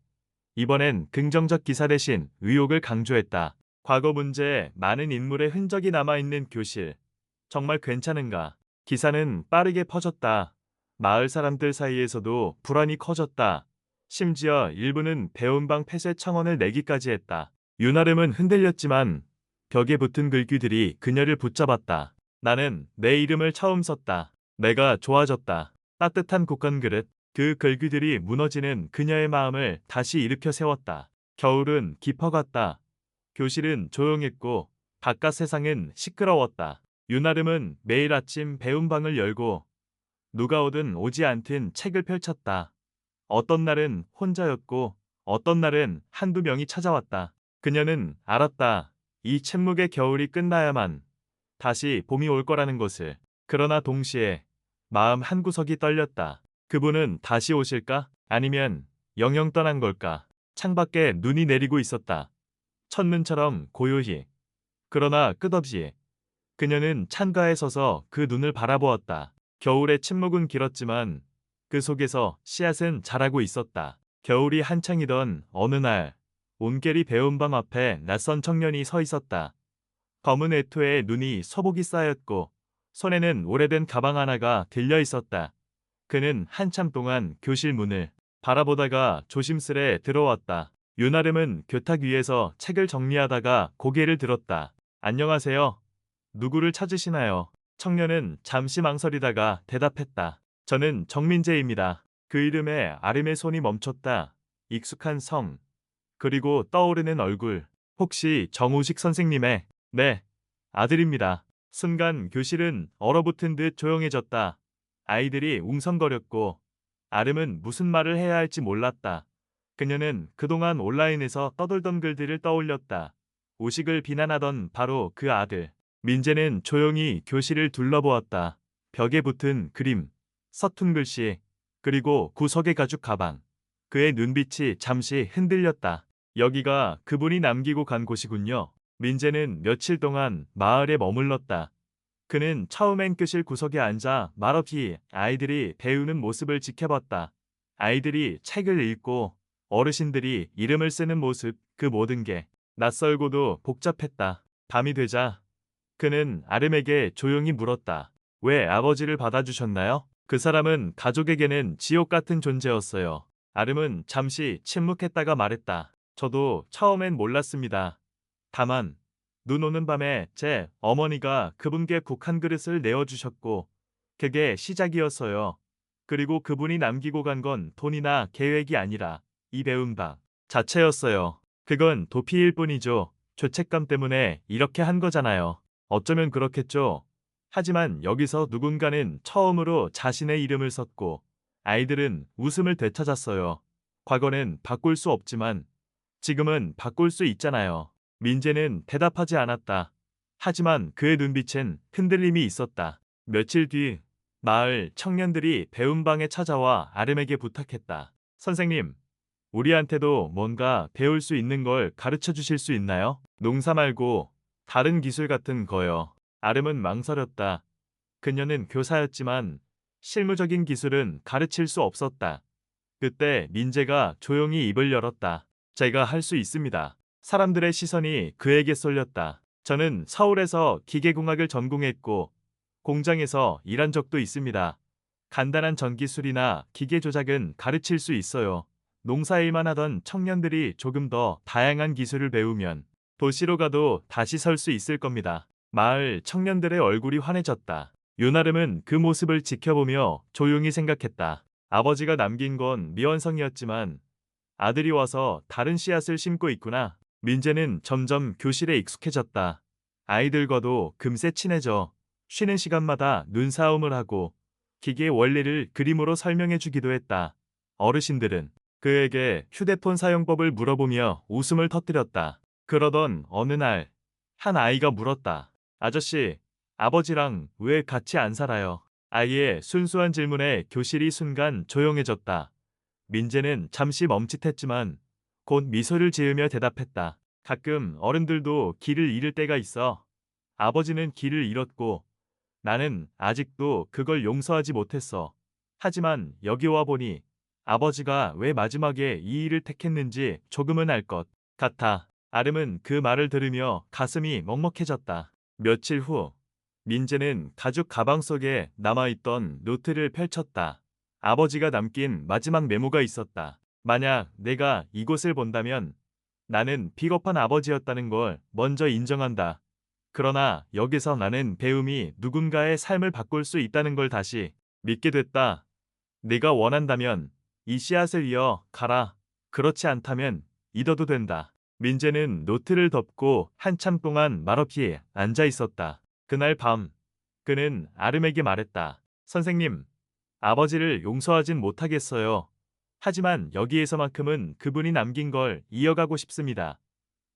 이번엔 긍정적 기사 대신 의욕을 강조했다. 과거 문제에 많은 인물의 흔적이 남아있는 교실. 정말 괜찮은가? 기사는 빠르게 퍼졌다. 마을 사람들 사이에서도 불안이 커졌다. 심지어 일부는 배운방 폐쇄 청원을 내기까지 했다. 윤아름은 흔들렸지만 벽에 붙은 글귀들이 그녀를 붙잡았다. 나는 내 이름을 처음 썼다. 내가 좋아졌다. 따뜻한 국건 그릇. 그 글귀들이 무너지는 그녀의 마음을 다시 일으켜 세웠다. 겨울은 깊어갔다. 교실은 조용했고 바깥 세상은 시끄러웠다. 윤아름은 매일 아침 배움방을 열고 누가 오든 오지 않든 책을 펼쳤다. 어떤 날은 혼자였고 어떤 날은 한두 명이 찾아왔다. 그녀는 알았다. 이 침묵의 겨울이 끝나야만 다시 봄이 올 거라는 것을. 그러나 동시에 마음 한구석이 떨렸다. 그분은 다시 오실까? 아니면 영영 떠난 걸까? 창밖에 눈이 내리고 있었다. 첫눈처럼 고요히. 그러나 끝없이. 그녀는 창가에 서서 그 눈을 바라보았다. 겨울의 침묵은 길었지만 그 속에서 씨앗은 자라고 있었다. 겨울이 한창이던 어느 날 온결이 배운방 앞에 낯선 청년이 서 있었다. 검은 외투에 눈이 서복이 쌓였고 손에는 오래된 가방 하나가 들려 있었다. 그는 한참 동안 교실 문을 바라보다가 조심스레 들어왔다. 윤아름은 교탁 위에서 책을 정리하다가 고개를 들었다. 안녕하세요. 누구를 찾으시나요? 청년은 잠시 망설이다가 대답했다. 저는 정민재입니다. 그 이름에 아름의 손이 멈췄다. 익숙한 성, 그리고 떠오르는 얼굴. 혹시 정우식 선생님의? 네, 아들입니다. 순간 교실은 얼어붙은 듯 조용해졌다. 아이들이 웅성거렸고 아름은 무슨 말을 해야 할지 몰랐다. 그녀는 그동안 온라인에서 떠돌던 글들을 떠올렸다. 우식을 비난하던 바로 그 아들. 민재는 조용히 교실을 둘러보았다. 벽에 붙은 그림, 서툰 글씨, 그리고 구석의 가죽 가방. 그의 눈빛이 잠시 흔들렸다. 여기가 그분이 남기고 간 곳이군요. 민재는 며칠 동안 마을에 머물렀다. 그는 처음엔 교실 구석에 앉아 말없이 아이들이 배우는 모습을 지켜봤다. 아이들이 책을 읽고 어르신들이 이름을 쓰는 모습, 그 모든 게 낯설고도 복잡했다. 밤이 되자 그는 아름에게 조용히 물었다. 왜 아버지를 받아주셨나요? 그 사람은 가족에게는 지옥 같은 존재였어요. 아름은 잠시 침묵했다가 말했다. 저도 처음엔 몰랐습니다. 다만 눈 오는 밤에 제 어머니가 그분께 국한 그릇을 내어주셨고 그게 시작이었어요. 그리고 그분이 남기고 간 건 돈이나 계획이 아니라 이 배움방 자체였어요. 그건 도피일 뿐이죠. 죄책감 때문에 이렇게 한 거잖아요. 어쩌면 그렇겠죠. 하지만 여기서 누군가는 처음으로 자신의 이름을 썼고 아이들은 웃음을 되찾았어요. 과거는 바꿀 수 없지만 지금은 바꿀 수 있잖아요. 민재는 대답하지 않았다. 하지만 그의 눈빛엔 흔들림이 있었다. 며칠 뒤 마을 청년들이 배움방에 찾아와 아름에게 부탁했다. 선생님, 우리한테도 뭔가 배울 수 있는 걸 가르쳐 주실 수 있나요? 농사 말고 다른 기술 같은 거요. 아름은 망설였다. 그녀는 교사였지만 실무적인 기술은 가르칠 수 없었다. 그때 민재가 조용히 입을 열었다. 제가 할 수 있습니다. 사람들의 시선이 그에게 쏠렸다. 저는 서울에서 기계공학을 전공했고 공장에서 일한 적도 있습니다. 간단한 전기술이나 기계 조작은 가르칠 수 있어요. 농사일만 하던 청년들이 조금 더 다양한 기술을 배우면 도시로 가도 다시 설 수 있을 겁니다. 마을 청년들의 얼굴이 환해졌다. 요나름은 그 모습을 지켜보며 조용히 생각했다. 아버지가 남긴 건 미완성이었지만 아들이 와서 다른 씨앗을 심고 있구나. 민재는 점점 교실에 익숙해졌다. 아이들과도 금세 친해져 쉬는 시간마다 눈싸움을 하고 기계의 원리를 그림으로 설명해 주기도 했다. 어르신들은 그에게 휴대폰 사용법을 물어보며 웃음을 터뜨렸다. 그러던 어느 날, 한 아이가 물었다. 아저씨, 아버지랑 왜 같이 안 살아요? 아이의 순수한 질문에 교실이 순간 조용해졌다. 민재는 잠시 멈칫했지만 곧 미소를 지으며 대답했다. 가끔 어른들도 길을 잃을 때가 있어. 아버지는 길을 잃었고 나는 아직도 그걸 용서하지 못했어. 하지만 여기 와 보니 아버지가 왜 마지막에 이 일을 택했는지 조금은 알 것 같아. 아름은 그 말을 들으며 가슴이 먹먹해졌다. 며칠 후 민재는 가죽 가방 속에 남아있던 노트를 펼쳤다. 아버지가 남긴 마지막 메모가 있었다. 만약 내가 이곳을 본다면 나는 비겁한 아버지였다는 걸 먼저 인정한다. 그러나 여기서 나는 배움이 누군가의 삶을 바꿀 수 있다는 걸 다시 믿게 됐다. 네가 원한다면 이 씨앗을 이어 가라. 그렇지 않다면 잊어도 된다. 민재는 노트를 덮고 한참 동안 말없이 앉아 있었다. 그날 밤 그는 아름에게 말했다. 선생님, 아버지를 용서하진 못하겠어요. 하지만 여기에서만큼은 그분이 남긴 걸 이어가고 싶습니다.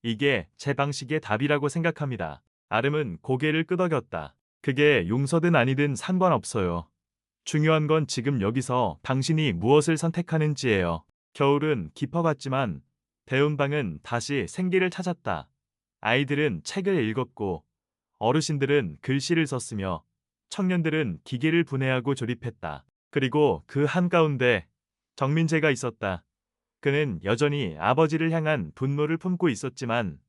이게 제 방식의 답이라고 생각합니다. 아름은 고개를 끄덕였다. 그게 용서든 아니든 상관없어요. 중요한 건 지금 여기서 당신이 무엇을 선택하는지예요. 겨울은 깊어갔지만 배움방은 다시 생기를 찾았다. 아이들은 책을 읽었고 어르신들은 글씨를 썼으며 청년들은 기계를 분해하고 조립했다. 그리고 그 한가운데 정민재가 있었다. 그는 여전히 아버지를 향한 분노를 품고 있었지만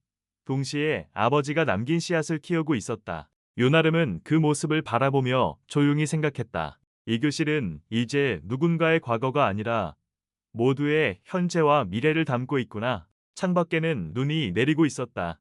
동시에 아버지가 남긴 씨앗을 키우고 있었다. 요나름은 그 모습을 바라보며 조용히 생각했다. 이 교실은 이제 누군가의 과거가 아니라 모두의 현재와 미래를 담고 있구나. 창밖에는 눈이 내리고 있었다.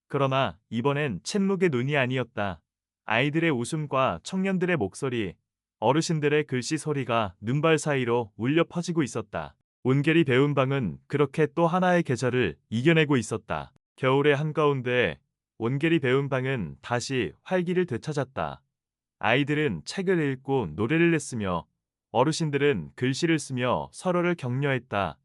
그러나 이번엔 침묵의 눈이 아니었다. 아이들의 웃음과 청년들의 목소리, 어르신들의 글씨 소리가 눈발 사이로 울려 퍼지고 있었다. 온게리 배움방은 그렇게 또 하나의 계절을 이겨내고 있었다. 겨울의 한가운데 온게리 배움방은 다시 활기를 되찾았다. 아이들은 책을 읽고 노래를 했으며 어르신들은 글씨를 쓰며 서로를 격려했다.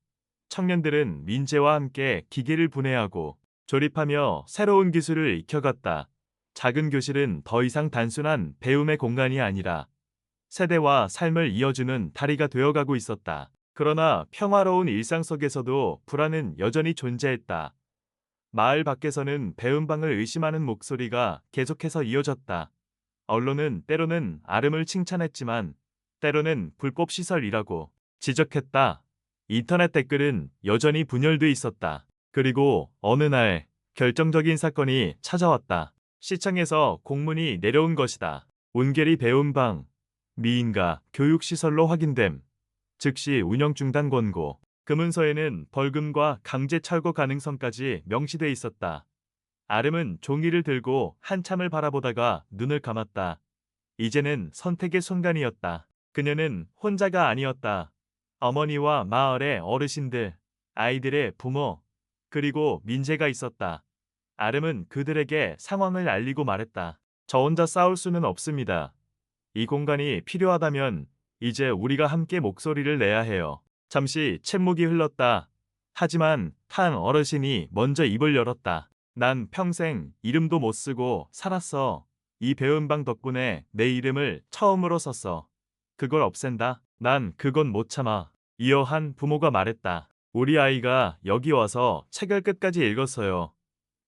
청년들은 민재와 함께 기계를 분해하고 조립하며 새로운 기술을 익혀갔다. 작은 교실은 더 이상 단순한 배움의 공간이 아니라 세대와 삶을 이어주는 다리가 되어가고 있었다. 그러나 평화로운 일상 속에서도 불안은 여전히 존재했다. 마을 밖에서는 배움방을 의심하는 목소리가 계속해서 이어졌다. 언론은 때로는 아름을 칭찬했지만 때로는 불법 시설이라고 지적했다. 인터넷 댓글은 여전히 분열돼 있었다. 그리고 어느 날 결정적인 사건이 찾아왔다. 시청에서 공문이 내려온 것이다. 온게리 배움방 미인가 교육시설로 확인됨. 즉시 운영 중단 권고. 그 문서에는 벌금과 강제 철거 가능성까지 명시돼 있었다. 아름은 종이를 들고 한참을 바라보다가 눈을 감았다. 이제는 선택의 순간이었다. 그녀는 혼자가 아니었다. 어머니와 마을의 어르신들, 아이들의 부모, 그리고 민재가 있었다. 아름은 그들에게 상황을 알리고 말했다. 저 혼자 싸울 수는 없습니다. 이 공간이 필요하다면 이제 우리가 함께 목소리를 내야 해요. 잠시 침묵이 흘렀다. 하지만 한 어르신이 먼저 입을 열었다. 난 평생 이름도 못 쓰고 살았어. 이 배움방 덕분에 내 이름을 처음으로 썼어. 그걸 없앤다? 난 그건 못 참아. 이어 한 부모가 말했다. 우리 아이가 여기 와서 책을 끝까지 읽었어요.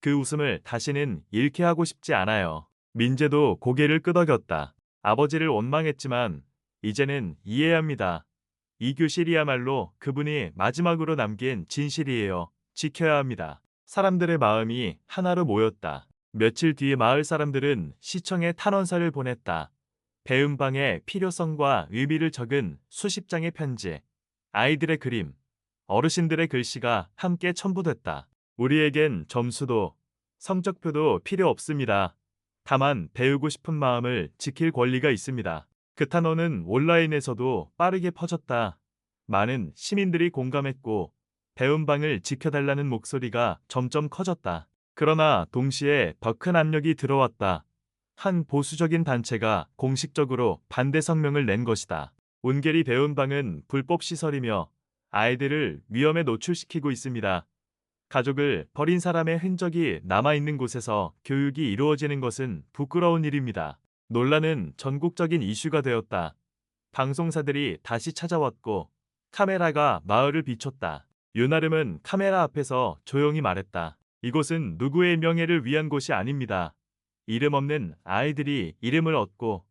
그 웃음을 다시는 잃게 하고 싶지 않아요. 민재도 고개를 끄덕였다. 아버지를 원망했지만 이제는 이해합니다. 이 교실이야말로 그분이 마지막으로 남긴 진실이에요. 지켜야 합니다. 사람들의 마음이 하나로 모였다. 며칠 뒤에 마을 사람들은 시청에 탄원서를 보냈다. 배움방의 필요성과 의미를 적은 수십 장의 편지, 아이들의 그림, 어르신들의 글씨가 함께 첨부됐다. 우리에겐 점수도 성적표도 필요 없습니다. 다만 배우고 싶은 마음을 지킬 권리가 있습니다. 그 탄원은 온라인에서도 빠르게 퍼졌다. 많은 시민들이 공감했고 배움방을 지켜달라는 목소리가 점점 커졌다. 그러나 동시에 더 큰 압력이 들어왔다. 한 보수적인 단체가 공식적으로 반대 성명을 낸 것이다. 온게리 배움방은 불법 시설이며 아이들을 위험에 노출시키고 있습니다. 가족을 버린 사람의 흔적이 남아있는 곳에서 교육이 이루어지는 것은 부끄러운 일입니다. 논란은 전국적인 이슈가 되었다. 방송사들이 다시 찾아왔고 카메라가 마을을 비췄다. 윤아름은 카메라 앞에서 조용히 말했다. 이곳은 누구의 명예를 위한 곳이 아닙니다. 이름 없는 아이들이 이름을 얻고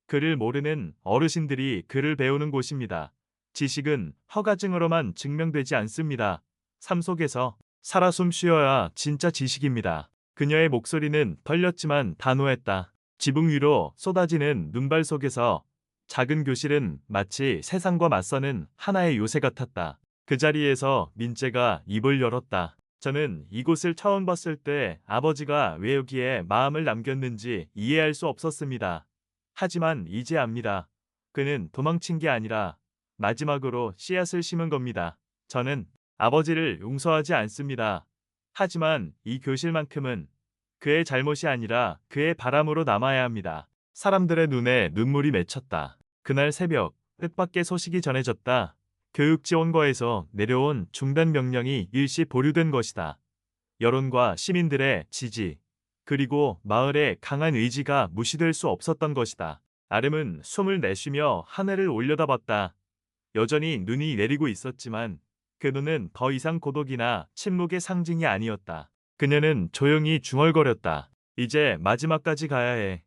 글을 모르는 어르신들이 글을 배우는 곳입니다. 지식은 허가증으로만 증명되지 않습니다. 삶 속에서 살아 숨쉬어야 진짜 지식입니다. 그녀의 목소리는 떨렸지만 단호했다. 지붕 위로 쏟아지는 눈발 속에서 작은 교실은 마치 세상과 맞서는 하나의 요새 같았다. 그 자리에서 민재가 입을 열었다. 저는 이곳을 처음 봤을 때 아버지가 왜 여기에 마음을 남겼는지 이해할 수 없었습니다. 하지만 이제 압니다. 그는 도망친 게 아니라 마지막으로 씨앗을 심은 겁니다. 저는 아버지를 용서하지 않습니다. 하지만 이 교실만큼은 그의 잘못이 아니라 그의 바람으로 남아야 합니다. 사람들의 눈에 눈물이 맺혔다. 그날 새벽 뜻밖의 소식이 전해졌다. 교육지원과에서 내려온 중단 명령이 일시 보류된 것이다. 여론과 시민들의 지지, 그리고 마을의 강한 의지가 무시될 수 없었던 것이다. 아름은 숨을 내쉬며 하늘을 올려다봤다. 여전히 눈이 내리고 있었지만 그 눈은 더 이상 고독이나 침묵의 상징이 아니었다. 그녀는 조용히 중얼거렸다. 이제 마지막까지 가야 해.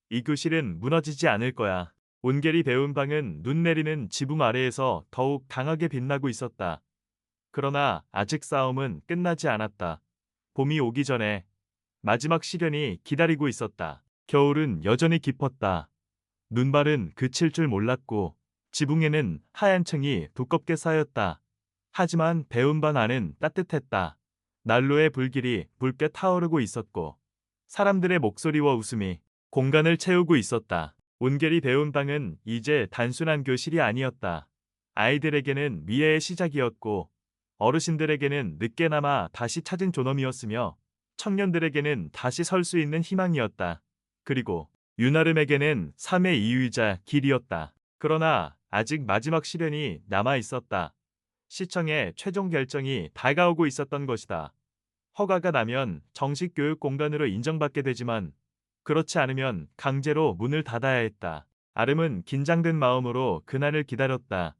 이 교실은 무너지지 않을 거야. 온게리 배움방은 눈 내리는 지붕 아래에서 더욱 강하게 빛나고 있었다. 그러나 아직 싸움은 끝나지 않았다. 봄이 오기 전에 마지막 시련이 기다리고 있었다. 겨울은 여전히 깊었다. 눈발은 그칠 줄 몰랐고 지붕에는 하얀 층이 두껍게 쌓였다. 하지만 배움방 안은 따뜻했다. 난로의 불길이 붉게 타오르고 있었고 사람들의 목소리와 웃음이 공간을 채우고 있었다. 온게리 배움방은 이제 단순한 교실이 아니었다. 아이들에게는 미래의 시작이었고 어르신들에게는 늦게나마 다시 찾은 존엄이었으며 청년들에게는 다시 설 수 있는 희망이었다. 그리고 윤아름에게는 삶의 이유이자 길이었다. 그러나 아직 마지막 시련이 남아 있었다. 시청의 최종 결정이 다가오고 있었던 것이다. 허가가 나면 정식 교육 공간으로 인정받게 되지만 그렇지 않으면 강제로 문을 닫아야 했다. 아름은 긴장된 마음으로 그날을 기다렸다.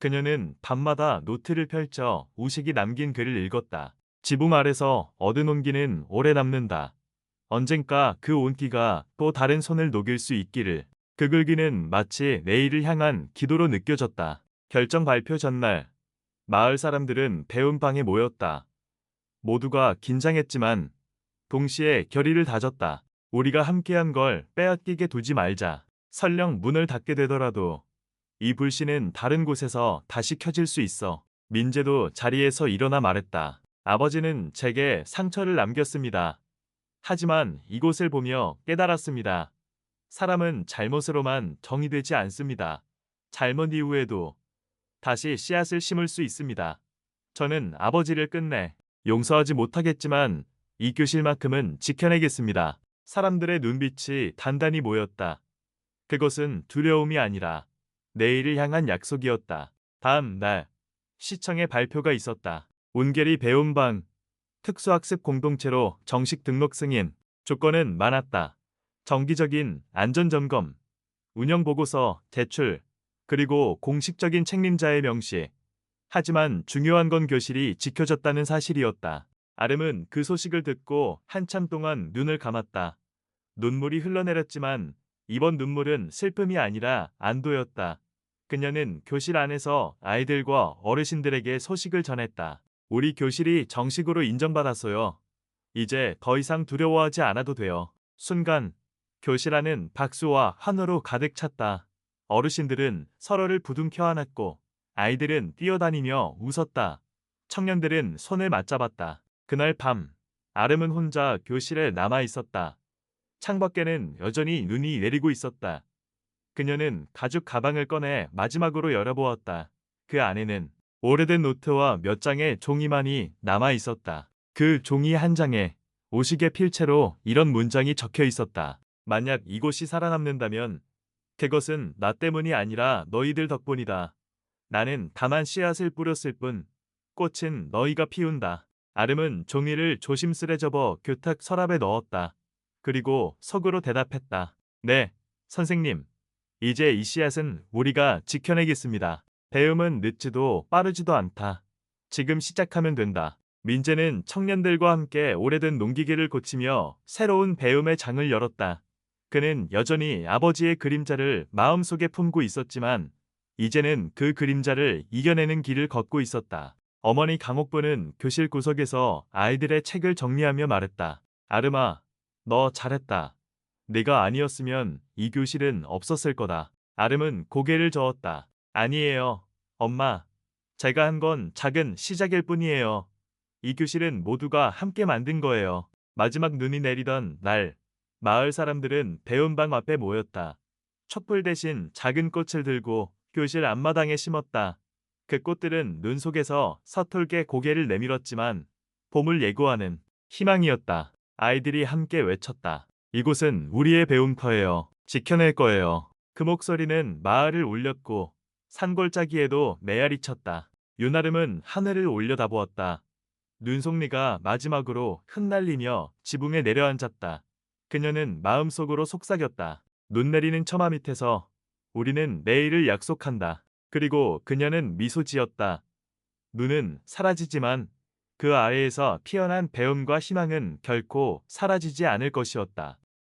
그녀는 밤마다 노트를 펼쳐 우식이 남긴 글을 읽었다. 지붕 아래서 얻은 온기는 오래 남는다. 언젠가 그 온기가 또 다른 손을 녹일 수 있기를. 그 글귀는 마치 내일을 향한 기도로 느껴졌다. 결정 발표 전날 마을 사람들은 배움방에 모였다. 모두가 긴장했지만 동시에 결의를 다졌다. 우리가 함께한 걸 빼앗기게 두지 말자. 설령 문을 닫게 되더라도 이 불씨는 다른 곳에서 다시 켜질 수 있어. 민재도 자리에서 일어나 말했다. 아버지는 제게 상처를 남겼습니다. 하지만 이곳을 보며 깨달았습니다. 사람은 잘못으로만 정의되지 않습니다. 잘못 이후에도 다시 씨앗을 심을 수 있습니다. 저는 아버지를 끝내 용서하지 못하겠지만 이 교실만큼은 지켜내겠습니다. 사람들의 눈빛이 단단히 모였다. 그것은 두려움이 아니라 내일을 향한 약속이었다. 다음 날 시청에 발표가 있었다. 온게리 배움방 특수학습 공동체로 정식 등록 승인. 조건은 많았다. 정기적인 안전점검, 운영보고서 제출, 그리고 공식적인 책임자의 명시. 하지만 중요한 건 교실이 지켜졌다는 사실이었다. 아름은 그 소식을 듣고 한참 동안 눈을 감았다. 눈물이 흘러내렸지만 이번 눈물은 슬픔이 아니라 안도였다. 그녀는 교실 안에서 아이들과 어르신들에게 소식을 전했다. 우리 교실이 정식으로 인정받았어요. 이제 더 이상 두려워하지 않아도 돼요. 순간 교실 안은 박수와 환호로 가득 찼다. 어르신들은 서로를 부둥켜 안았고 아이들은 뛰어다니며 웃었다. 청년들은 손을 맞잡았다. 그날 밤 아름은 혼자 교실에 남아 있었다. 창밖에는 여전히 눈이 내리고 있었다. 그녀는 가죽 가방을 꺼내 마지막으로 열어보았다. 그 안에는 오래된 노트와 몇 장의 종이만이 남아 있었다. 그 종이 한 장에 오시게 필체로 이런 문장이 적혀 있었다. 만약 이곳이 살아남는다면 그것은 나 때문이 아니라 너희들 덕분이다. 나는 다만 씨앗을 뿌렸을 뿐 꽃은 너희가 피운다. 아름은 종이를 조심스레 접어 교탁 서랍에 넣었다. 그리고 속으로 대답했다. 네, 선생님. 이제 이 씨앗은 우리가 지켜내겠습니다. 배움은 늦지도 빠르지도 않다. 지금 시작하면 된다. 민재는 청년들과 함께 오래된 농기계를 고치며 새로운 배움의 장을 열었다. 그는 여전히 아버지의 그림자를 마음속에 품고 있었지만 이제는 그 그림자를 이겨내는 길을 걷고 있었다. 어머니 강옥부는 교실 구석에서 아이들의 책을 정리하며 말했다. 아름아, 너 잘했다. 네가 아니었으면 이 교실은 없었을 거다. 아름은 고개를 저었다. 아니에요, 엄마. 제가 한 건 작은 시작일 뿐이에요. 이 교실은 모두가 함께 만든 거예요. 마지막 눈이 내리던 날, 마을 사람들은 배움방 앞에 모였다. 촛불 대신 작은 꽃을 들고 교실 앞마당에 심었다. 그 꽃들은 눈 속에서 서툴게 고개를 내밀었지만 봄을 예고하는 희망이었다. 아이들이 함께 외쳤다. 이곳은 우리의 배움터예요. 지켜낼 거예요. 그 목소리는 마을을 울렸고 산골짜기에도 메아리 쳤다. 윤아름은 하늘을 올려다보았다. 눈송이가 마지막으로 흩날리며 지붕에 내려앉았다. 그녀는 마음속으로 속삭였다. 눈 내리는 처마 밑에서 우리는 내일을 약속한다. 그리고 그녀는 미소 지었다. 눈은 사라지지만 그 아래에서 피어난 배움과 희망은 결코 사라지지 않을 것이었다.